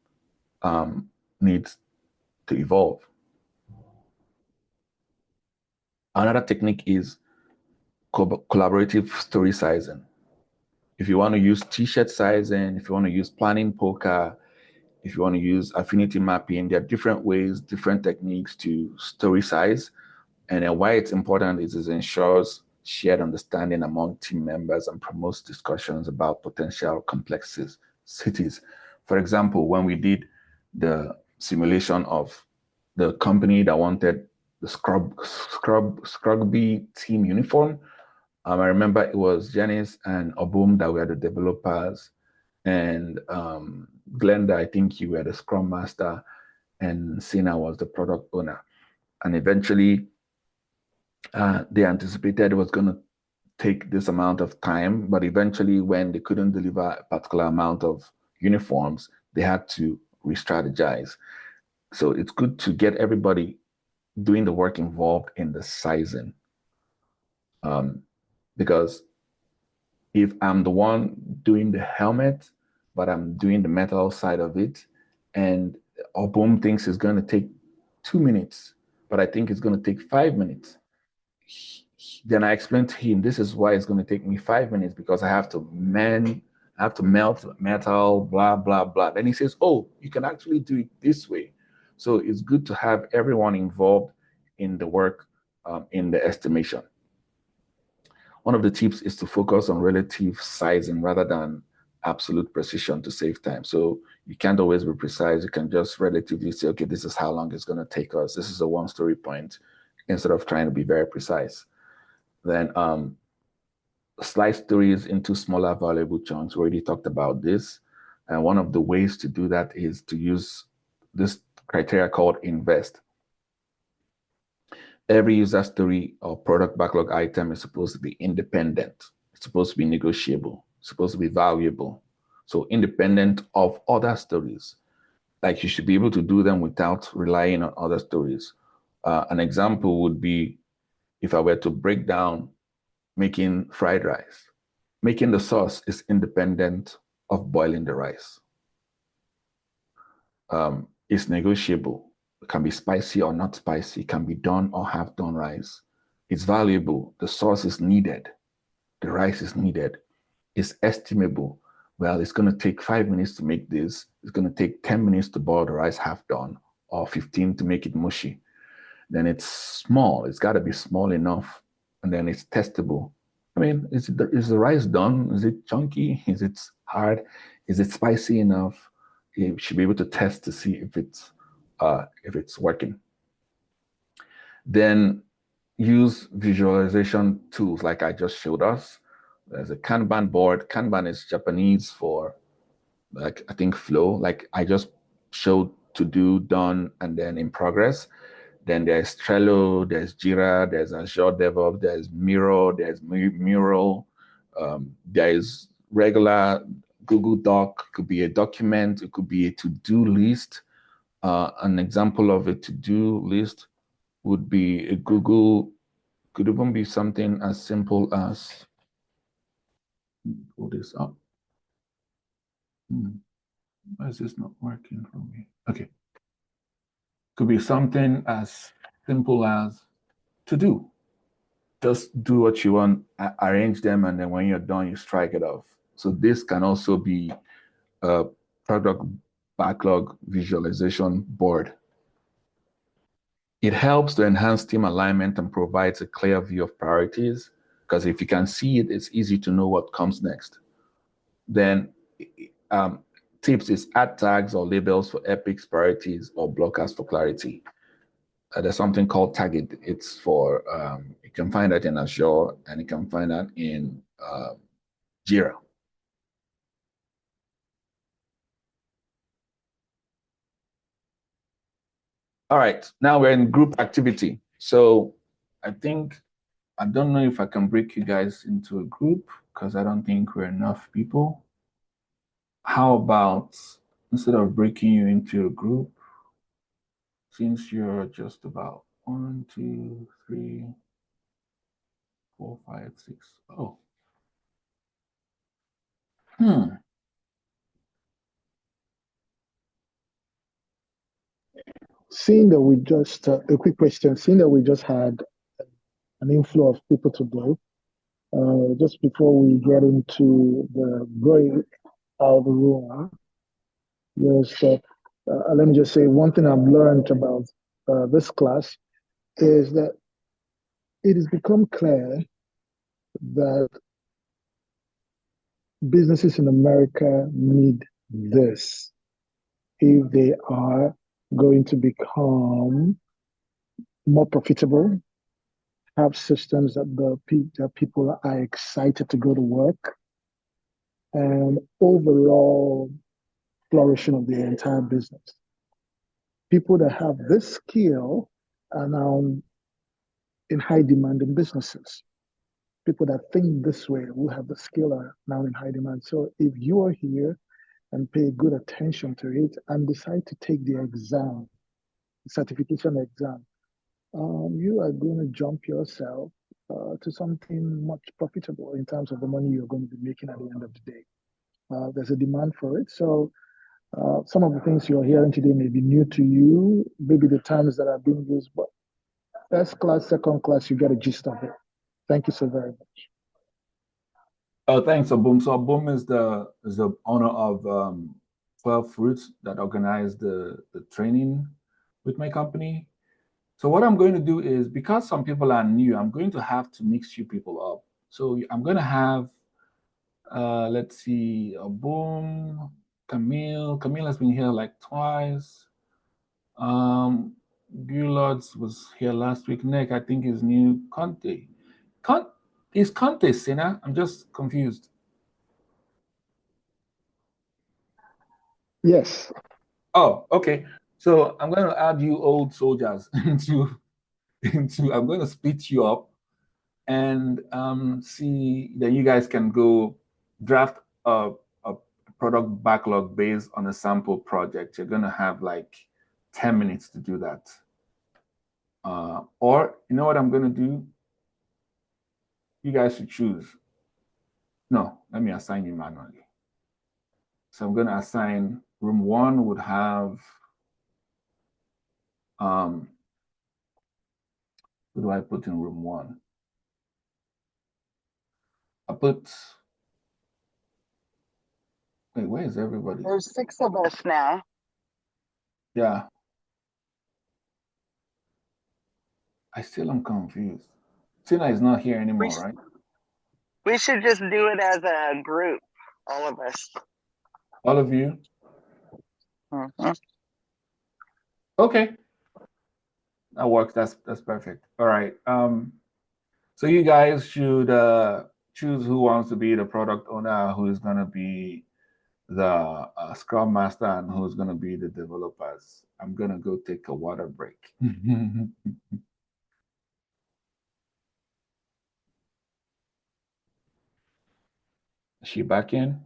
needs to evolve. Another technique is collaborative story sizing. If you want to use t-shirt sizing, if you want to use planning poker, if you want to use affinity mapping, there are different ways, different techniques to story size. And then why it's important is it ensures shared understanding among team members and promotes discussions about potential complexities. For example, when we did the simulation of the company that wanted the Scrugby team uniform, I remember it was Janice and Obum that were the developers, and Glenda, I think you were the Scrum Master, and Sina was the product owner. And eventually, they anticipated it was going to take this amount of time, but eventually, when they couldn't deliver a particular amount of uniforms, they had to re-strategize. So it's good to get everybody doing the work involved in the sizing, because if I'm the one doing the helmet, but I'm doing the metal side of it, and Obum thinks it's going to take 2 minutes, but I think it's going to take 5 minutes. Then I explained to him, this is why it's going to take me 5 minutes, because I have to melt metal, blah, blah, blah. Then he says, oh, you can actually do it this way. So it's good to have everyone involved in the work, in the estimation. One of the tips is to focus on relative sizing rather than absolute precision to save time. So you can't always be precise. You can just relatively say, okay, this is how long it's going to take us. This is a one story point, instead of trying to be very precise. Then slice stories into smaller valuable chunks. We already talked about this. And one of the ways to do that is to use this criteria called invest. Every user story or product backlog item is supposed to be independent. It's supposed to be negotiable. It's supposed to be valuable. So independent of other stories. Like you should be able to do them without relying on other stories. An example would be if I were to break down making fried rice. Making the sauce is independent of boiling the rice. It's negotiable. It can be spicy or not spicy. It can be done or half done rice. It's valuable. The sauce is needed. The rice is needed. It's estimable. Well, it's going to take 5 minutes to make this. It's going to take 10 minutes to boil the rice half done, or 15 to make it mushy. Then it's small. It's got to be small enough. And then it's testable. I mean, is the rice done? Is it chunky? Is it hard? Is it spicy enough? You should be able to test to see if it's working. Then use visualization tools like I just showed us. There's a Kanban board. Kanban is Japanese for, like, I think flow. Like I just showed to do, done, and then in progress. Then there's Trello, there's Jira, there's Azure DevOps, there's Miro, there's Mural, there is regular Google Doc. It could be a document, it could be a to-do list. An example of a to-do list would be a Google, could even be something as simple as, pull this up. Why is this not working for me? Okay. Could be something as simple as to do. Just do what you want, arrange them, and then when you're done, you strike it off. So this can also be a product backlog visualization board. It helps to enhance team alignment and provides a clear view of priorities, because if you can see it, it's easy to know what comes next. Then tips is add tags or labels for epics, priorities, or blockers for clarity. There's something called Target. It's for, you can find that in Azure, and you can find that in Jira. All right, now we're in group activity. So I don't know if I can break you guys into a group, because I don't think we're enough people. How about instead of breaking you into a group, since you're just about 1, 2, 3, 4, 5, 6. Oh. Seeing that we just, a quick question, seeing that we just had an inflow of people today, just before we get into the break out of the room, yes, let me just say one thing I've learned about this class is that it has become clear that businesses in America need this if they are going to become more profitable, have systems that that people are excited to go to work, and overall flourishing of the entire business. People that have this skill are now in high demand in businesses. People that think this way, who have the skill, are now in high demand. So if you are here and pay good attention to it and decide to take the exam, the certification exam, you are going to jump yourself to something much profitable in terms of the money you're going to be making at the end of the day. There's a demand for it. So some of the things you're hearing today may be new to you, maybe the terms that are being used, but first class, second class, you get a gist of it. Thank you so very much. Oh, thanks, Abum. So Abum is the owner of 12 Fruits that organized the training with my company. So what I'm going to do is, because some people are new, I'm going to have to mix you people up. So I'm going to have, let's see, Abum, Camille. Camille has been here like twice. Gullards was here last week. Nick, I think, is new. Conte. Is Conte Sinner? I'm just confused. Yes. Oh, okay. So I'm going to add you old soldiers into I'm going to split you up and see that you guys can go draft a product backlog based on a sample project. You're going to have like 10 minutes to do that. Or you know what I'm going to do? You guys should choose. No, let me assign you manually. So I'm going to assign room 1 would have who do I put in room 1? I put, wait, where is everybody? There's 6 of us now. Yeah. I still am confused. Tina is not here anymore, right? We should just do it as a group, all of us. All of you? Mm-hmm. Okay. That works. That's perfect. All right. So you guys should choose who wants to be the product owner, who is going to be the Scrum Master, and who's going to be the developers. I'm going to go take a water break. Is she back in?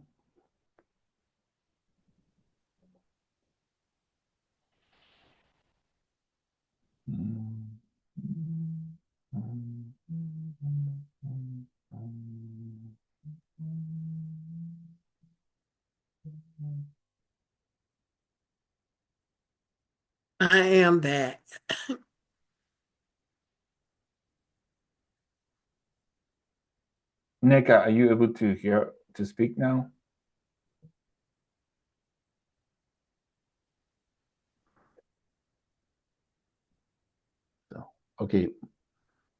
I am back. Nika, are you able to speak now? So, okay.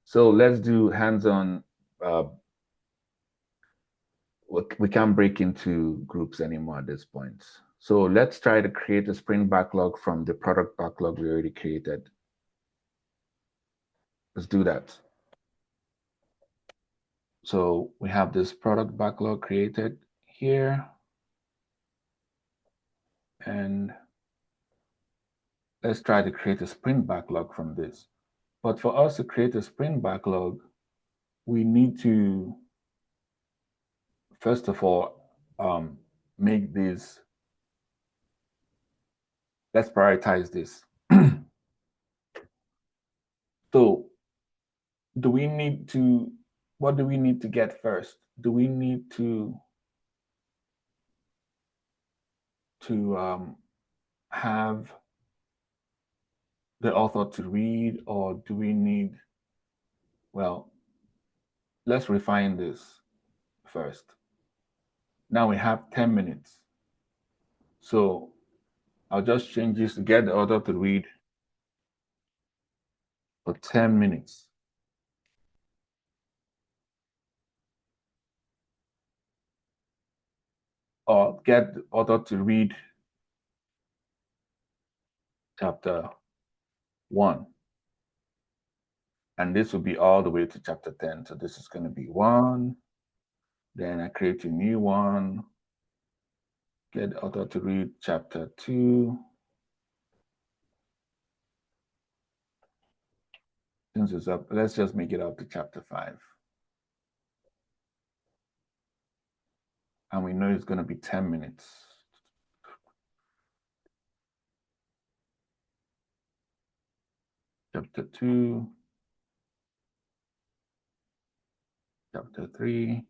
So let's do hands-on. We can't break into groups anymore at this point. So let's try to create a sprint backlog from the product backlog we already created. Let's do that. So we have this product backlog created here. And let's try to create a sprint backlog from this. But for us to create a sprint backlog, we need to, first of all, make this let's prioritize this. So do we need to, what do we need to get first? Do we need to have the author to read, or do we need, well, let's refine this first. Now we have 10 minutes. So I'll just change this to get the author to read for 10 minutes. Or get the author to read chapter 1. And this will be all the way to chapter 10. So this is going to be 1. Then I create a new one. Get the author to read chapter 2. Since it's up, let's just make it up to chapter 5. And we know it's going to be 10 minutes. Chapter 2. Chapter 3.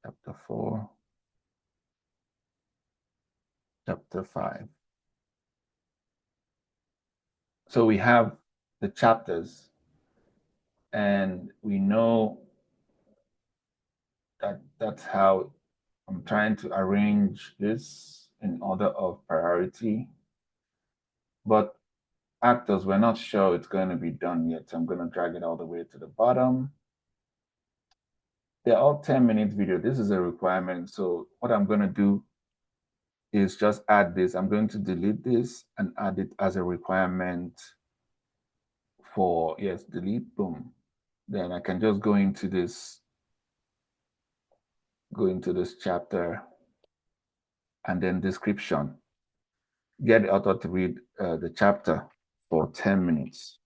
Chapter 4. Chapter 5. So we have the chapters, and we know that that's how I'm trying to arrange this in order of priority. But actors, we're not sure it's going to be done yet. So I'm going to drag it all the way to the bottom. They're all 10-minute video. This is a requirement. So what I'm going to do is just add this. I'm going to delete this and add it as a requirement for, yes, delete, boom. Then I can just go into this chapter and then description. Get the author to read the chapter for 10 minutes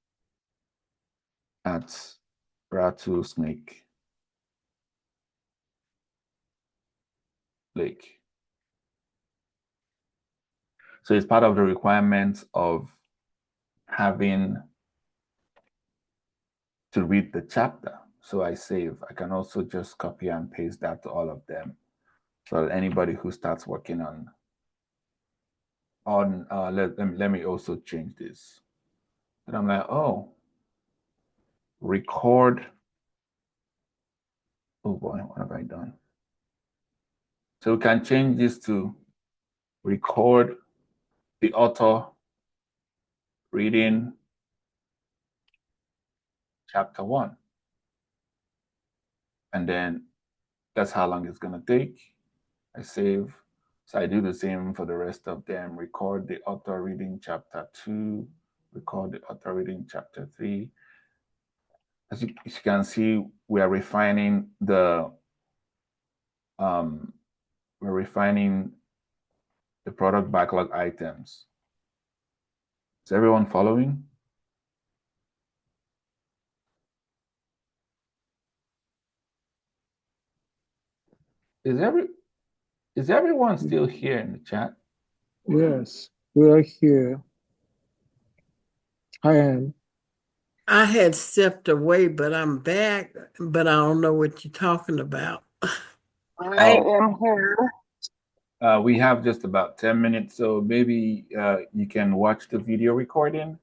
at Rattlesnake Lake. So it's part of the requirements of having to read the chapter. So I save. I can also just copy and paste that to all of them. So anybody who starts working let me also change this. And I'm like, oh, record. Oh boy, what have I done? So we can change this to record the author reading chapter 1. And then that's how long it's going to take. I save. So I do the same for the rest of them. Record the author reading chapter 2. Record the author reading chapter 3. As you can see, we are refining the product backlog items. Is everyone following? Is everyone still here in the chat? Yes, we are here. I am. I had stepped away, but I'm back, but I don't know what you're talking about. I am here. We have just about 10 minutes, so maybe you can watch the video recording,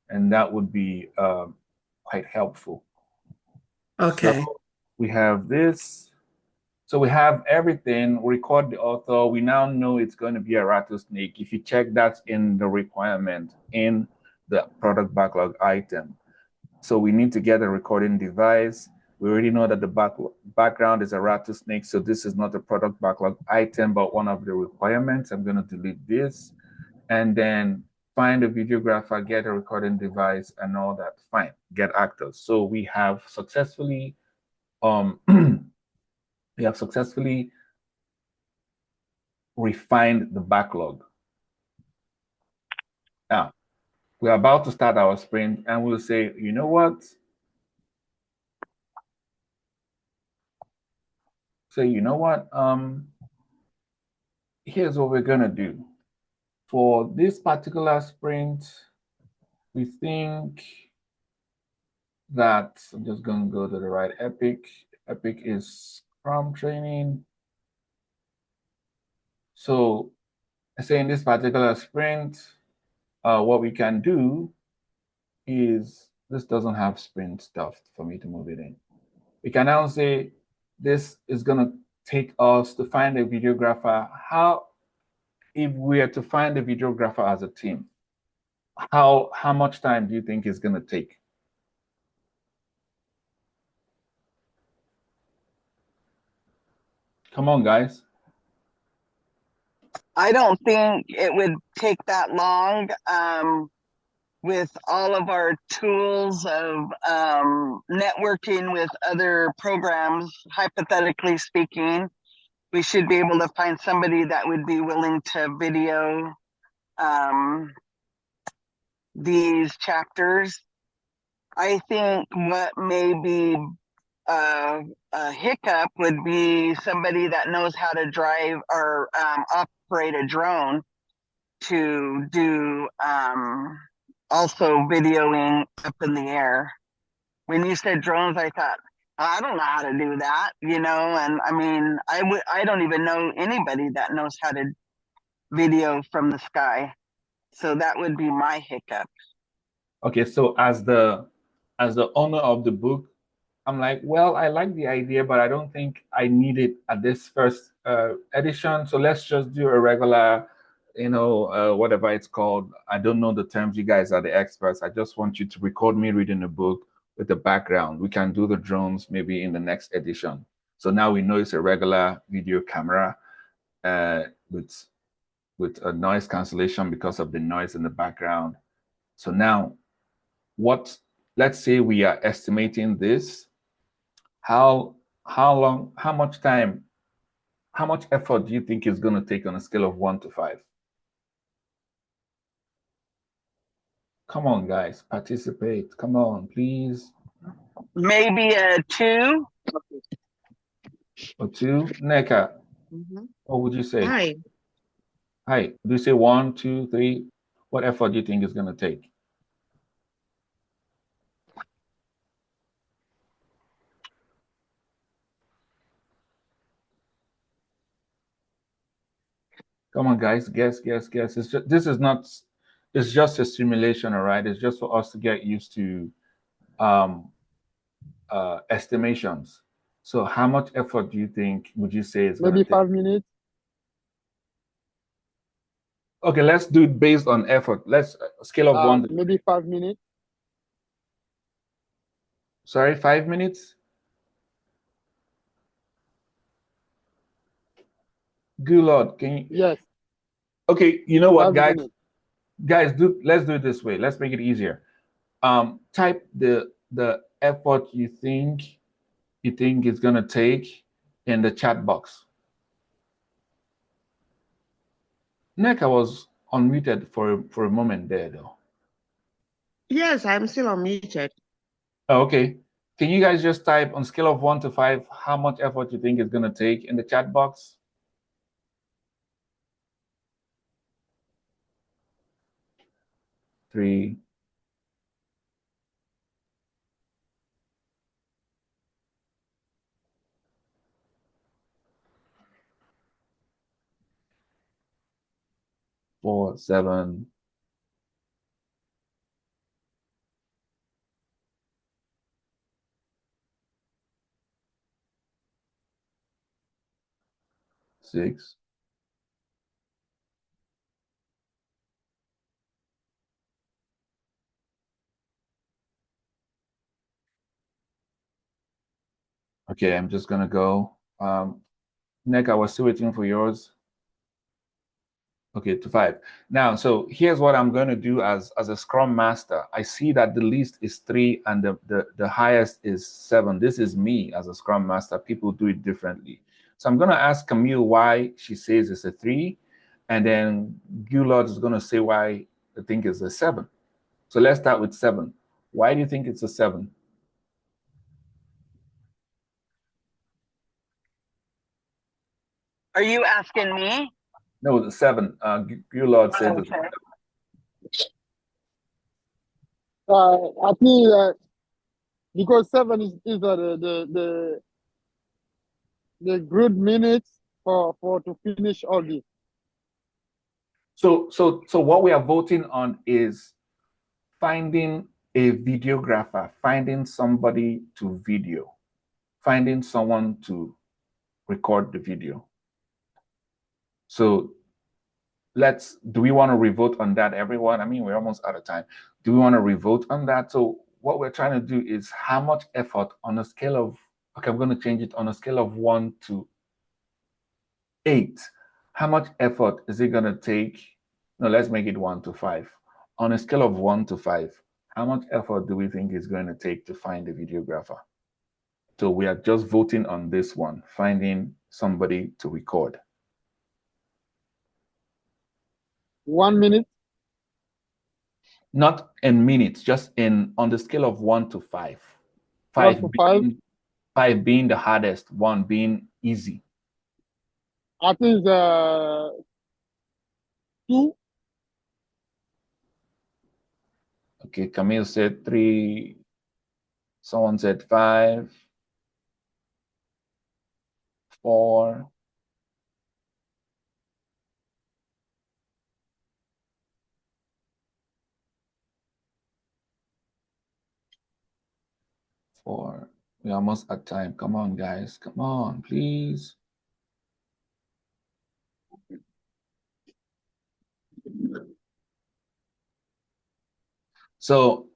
and that would be quite helpful. Okay. So we have this. So we have everything. Record the author. We now know it's going to be a rattlesnake. If you check, that's in the requirement in the product backlog item. So we need to get a recording device. We already know that the background is a rattlesnake, so this is not a product backlog item, but one of the requirements. I'm going to delete this, and then find a videographer, get a recording device, and all that. Fine, get actors. So we have successfully refined the backlog. Now, we're about to start our sprint, and we'll say, you know what? So you know what? Here's what we're gonna do. for this particular sprint, we think that I'm just going to go to the right epic. Epic is Scrum training. So I say in this particular sprint, what we can do is, this doesn't have sprint stuff for me to move it in. We can now say this is going to take us to find a videographer. How, if we are to find a videographer as a team, how much time do you think it's going to take? Come on, guys. I don't think it would take that long. With all of our tools of networking with other programs, hypothetically speaking, we should be able to find somebody that would be willing to video these chapters. I think what may be a hiccup would be somebody that knows how to drive or operate a drone to do also videoing up in the air. When you said drones, I thought, I don't know how to do that, you know, and I mean, I don't even know anybody that knows how to video from the sky. So that would be my hiccup. Okay, so as the owner of the book, I'm like, well, I like the idea, but I don't think I need it at this first edition. So let's just do a regular, whatever it's called. I don't know the terms. You guys are the experts. I just want you to record me reading a book with the background. We can do the drones maybe in the next edition. So now we know it's a regular video camera with a noise cancellation because of the noise in the background. So now let's say we are estimating this. How long, how much time, how much effort do you think it's going to take on a scale of 1 to 5? Come on, guys, participate. Come on, please. Maybe a 2. Or 2? Neka, what would you say? Hi. Do you say 1, 2, 3? What effort do you think it's going to take? Come on, guys, guess. It's just, it's just a simulation, all right? It's just for us to get used to estimations. So how much effort do you think, would you say is going to Maybe take? 5 minutes. Okay, let's do it based on effort. Let's scale of 1 to Maybe 5 minutes. Sorry, 5 minutes? Good Lord, can you? Yes. Okay, you know what, 5 guys? minutes. Let's do it this way. Let's make it easier. Type the effort you think it's gonna take in the chat box. Nick, I was unmuted for a moment there, though. Yes, I'm still unmuted. Oh, okay. Can you guys just type on scale of 1 to 5 how much effort you think it's gonna take in the chat box? Three. Four, 7. Six. Okay, I'm just gonna go. Nick, I was still waiting for yours. Okay, to 5. Now, so here's what I'm going to do as a Scrum Master. I see that the least is 3 and the highest is 7. This is me as a Scrum Master. People do it differently. So I'm going to ask Camille why she says it's a 3, and then Gulod is going to say why I think it's a 7. So let's start with 7. Why do you think it's a 7? Are you asking me? No, the 7. Lord said Okay. I think because 7 is the good minutes for to finish all this. So what we are voting on is finding a videographer, finding somebody to video, finding someone to record the video. So do we want to revote on that, everyone? I mean, we're almost out of time. Do we want to revote on that? So what we're trying to do is how much effort on a scale of, okay, I'm going to change it on a scale of 1 to 8. How much effort is it going to take? No, let's make it 1 to 5. On a scale of 1 to 5, how much effort do we think it's going to take to find a videographer? So we are just voting on this one, finding somebody to record. 1 minute? Not in minutes, just on the scale of 1 to 5. 1 to 5? 5 being the hardest, 1 being easy. I think 2. Okay, Camille said 3. Someone said 5. 4. 4. We're almost at time. Come on, guys. Come on, please. So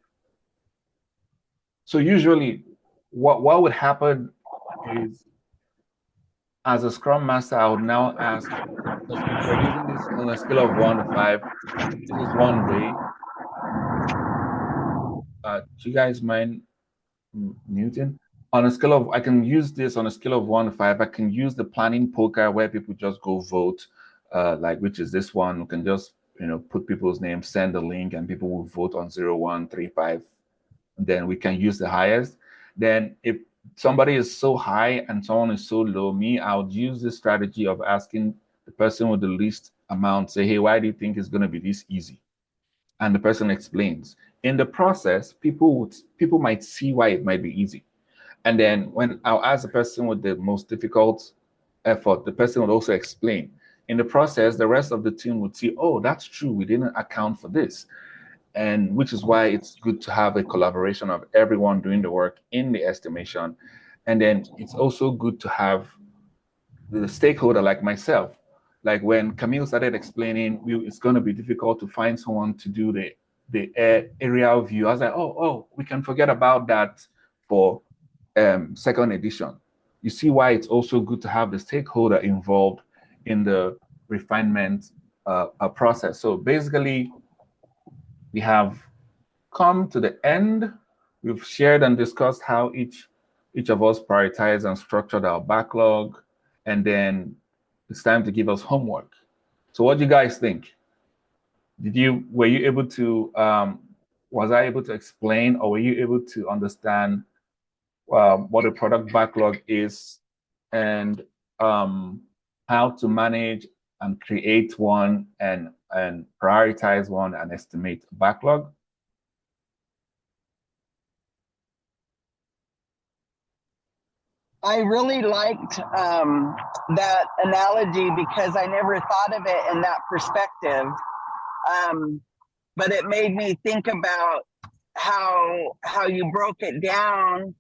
usually what would happen is, as a Scrum Master, I would now ask, if we're using this on a scale of 1 to 5, this is one way. Do you guys mind muting? On a scale of, I can use this on a scale of 1 to 5. I can use the planning poker where people just go vote, like, which is this one. We can just, put people's names, send the link, and people will vote on 0, 1, 3, 5. Then we can use the highest. Then if somebody is so high and someone is so low, I would use this strategy of asking the person with the least amount, say, hey, why do you think it's going to be this easy? And the person explains. In the process, people might see why it might be easy. And then when I'll ask the person with the most difficult effort, the person would also explain. In the process, the rest of the team would see, oh, that's true, we didn't account for this. And which is why it's good to have a collaboration of everyone doing the work in the estimation. And then it's also good to have the stakeholder like myself. Like when Camille started explaining, it's going to be difficult to find someone to do the aerial view. I was like, oh, we can forget about that for second edition. You see why it's also good to have the stakeholder involved in the refinement process. So basically, we have come to the end. We've shared and discussed how each of us prioritized and structured our backlog, and then it's time to give us homework. So what do you guys think? Were you able to, was I able to explain, or were you able to understand what a product backlog is, and how to manage and create one, and prioritize one, and estimate a backlog? I really liked that analogy because I never thought of it in that perspective. But it made me think about how you broke it down,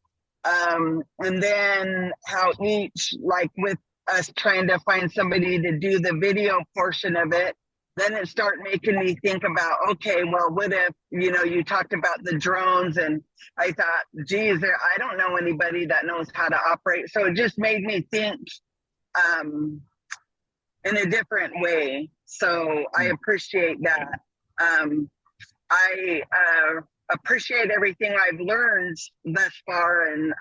and then how each, like with us trying to find somebody to do the video portion of it, then it started making me think about, okay, well, what if, you talked about the drones, and I thought, geez, I don't know anybody that knows how to operate. So it just made me think in a different way. So I appreciate that. I appreciate everything I've learned thus far, and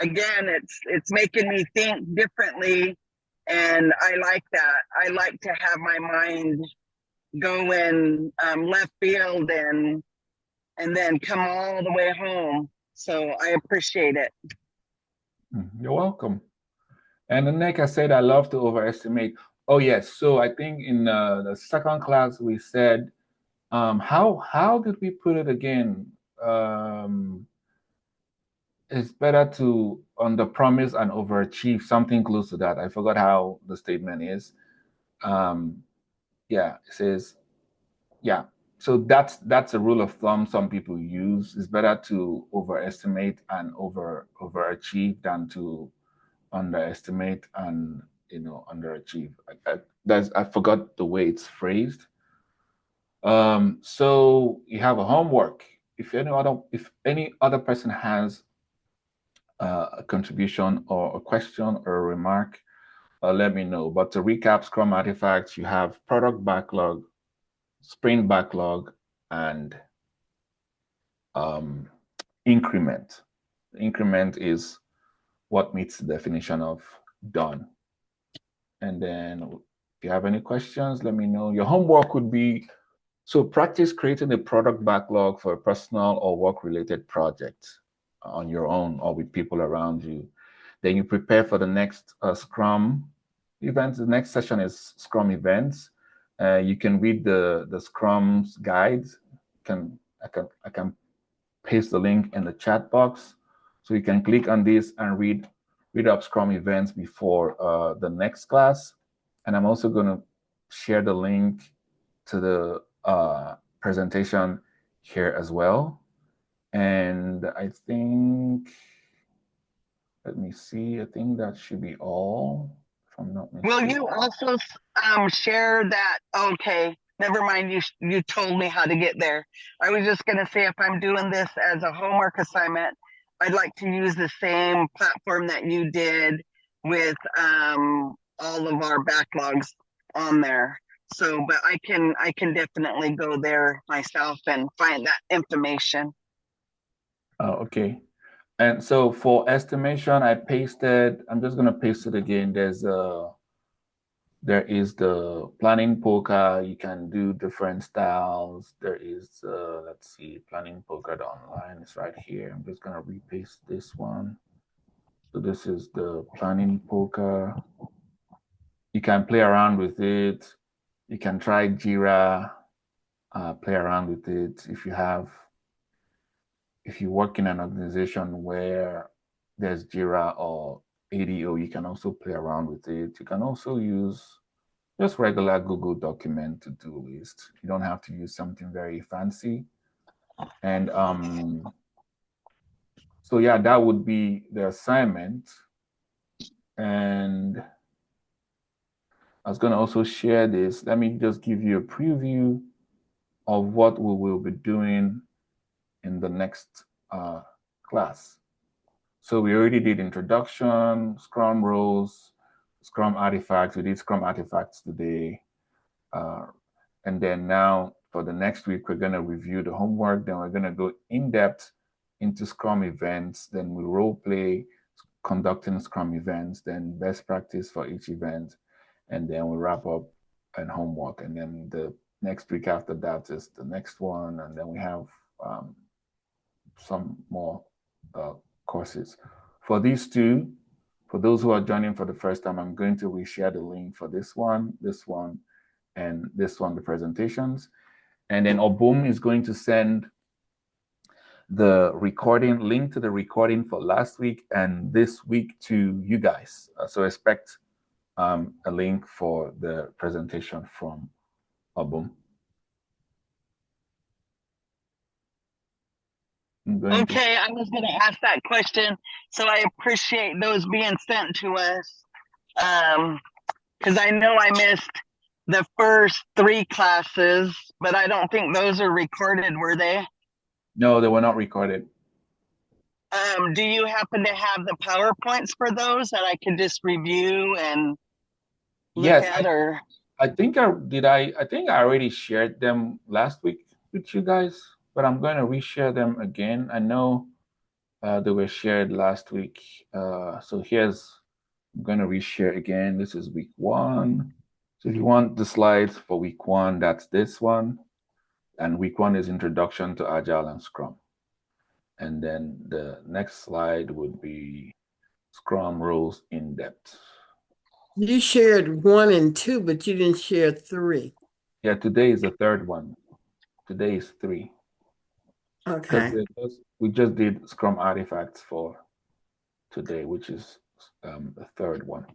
again, it's making me think differently, and I like that. I like to have my mind go in left field and then come all the way home. So I appreciate it. You're welcome. And then, like I said, I love to overestimate. Oh yes. So I think in the second class we said, how did we put it again? It's better to underpromise and overachieve, something close to that. I forgot how the statement is. Yeah, it says, yeah. So that's a rule of thumb some people use. It's better to overestimate and overachieve than to underestimate and underachieve. I forgot the way it's phrased. So you have a homework. If any other person has a contribution or a question or a remark, let me know. But to recap Scrum Artifacts, you have product backlog, sprint backlog, and increment. Increment is what meets the definition of done. And then if you have any questions, let me know. Your homework would be, so practice creating a product backlog for a personal or work-related project on your own or with people around you. Then you prepare for the next Scrum event. The next session is Scrum events. You can read the Scrum's guides. I can paste the link in the chat box, so you can click on this and read up Scrum events before the next class. And I'm also going to share the link to the presentation here as well. And I think, let me see, I think that should be all, if I'm not mistaken. Will you also share that? Okay, never mind. You told me how to get there. I was just gonna say, if I'm doing this as a homework assignment, I'd like to use the same platform that you did with all of our backlogs on there. So, but I can definitely go there myself and find that information. Oh, okay. And so for estimation, I pasted, I'm just going to paste it again. There is the planning poker. You can do different styles. There is, let's see, planning poker online. It's right here. I'm just going to repaste this one. So this is the planning poker. You can play around with it. You can try Jira, play around with it. If you work in an organization where there's Jira or ADO, you can also play around with it. You can also use just regular Google document to-do list. You don't have to use something very fancy. And so yeah, that would be the assignment. And I was going to also share this. Let me just give you a preview of what we will be doing in the next class. So we already did introduction, Scrum roles, Scrum artifacts. We did Scrum artifacts today. And then now for the next week, we're going to review the homework. Then we're going to go in depth into Scrum events. Then we role play conducting Scrum events, then best practice for each event. And then we wrap up and homework. And then the next week after that is the next one. And then we have some more courses. For these two, for those who are joining for the first time, I'm going to reshare the link for this one, and this one, the presentations. And then Obum is going to send the recording, link to the recording for last week and this week to you guys. So expect a link for the presentation from Obum. Okay, I was going to ask that question, so I appreciate those being sent to us. Because I know I missed the first 3 classes, but I don't think those are recorded, were they? No, they were not recorded. Do you happen to have the PowerPoints for those that I could just review and look at? Or I think I already shared them last week with you guys, but I'm going to reshare them again. I know they were shared last week. So I'm going to reshare again. This is week 1. So if you want the slides for week 1, that's this one. And week 1 is Introduction to Agile and Scrum. And then the next slide would be Scrum Rules in Depth. You shared 1 and 2, but you didn't share 3. Yeah, today is the third one. Today is 3. Because Okay. we just did Scrum Artifacts for today, which is the third one.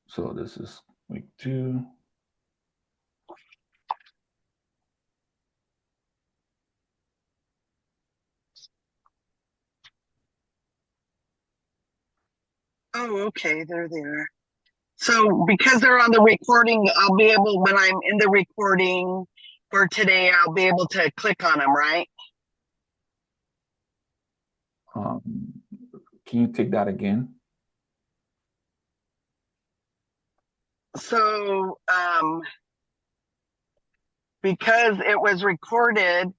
So this is week 2. Oh, okay, they're there. So because they're on the recording, I'll be able, when I'm in the recording for today, I'll be able to click on them, right? Can you take that again? So because it was recorded,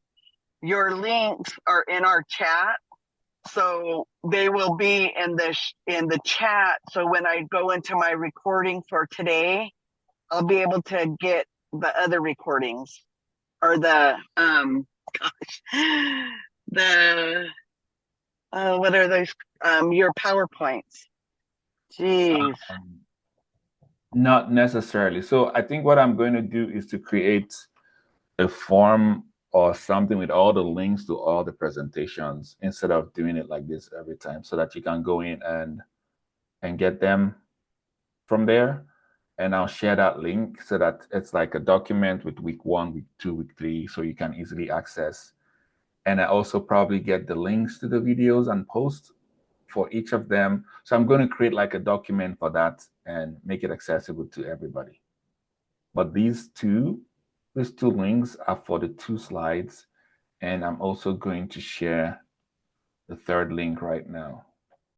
your links are in our chat. So they will be in the chat. So when I go into my recording for today, I'll be able to get the other recordings or the the what are those your PowerPoints. Jeez. Not necessarily. So I think what I'm going to do is to create a form or something with all the links to all the presentations instead of doing it like this every time, so that you can go in and get them from there. And I'll share that link so that it's like a document with week 1, week 2, week 3, so you can easily access. And I also probably get the links to the videos and post for each of them. So I'm going to create like a document for that and make it accessible to everybody. But these two links are for the 2 slides. And I'm also going to share the third link right now.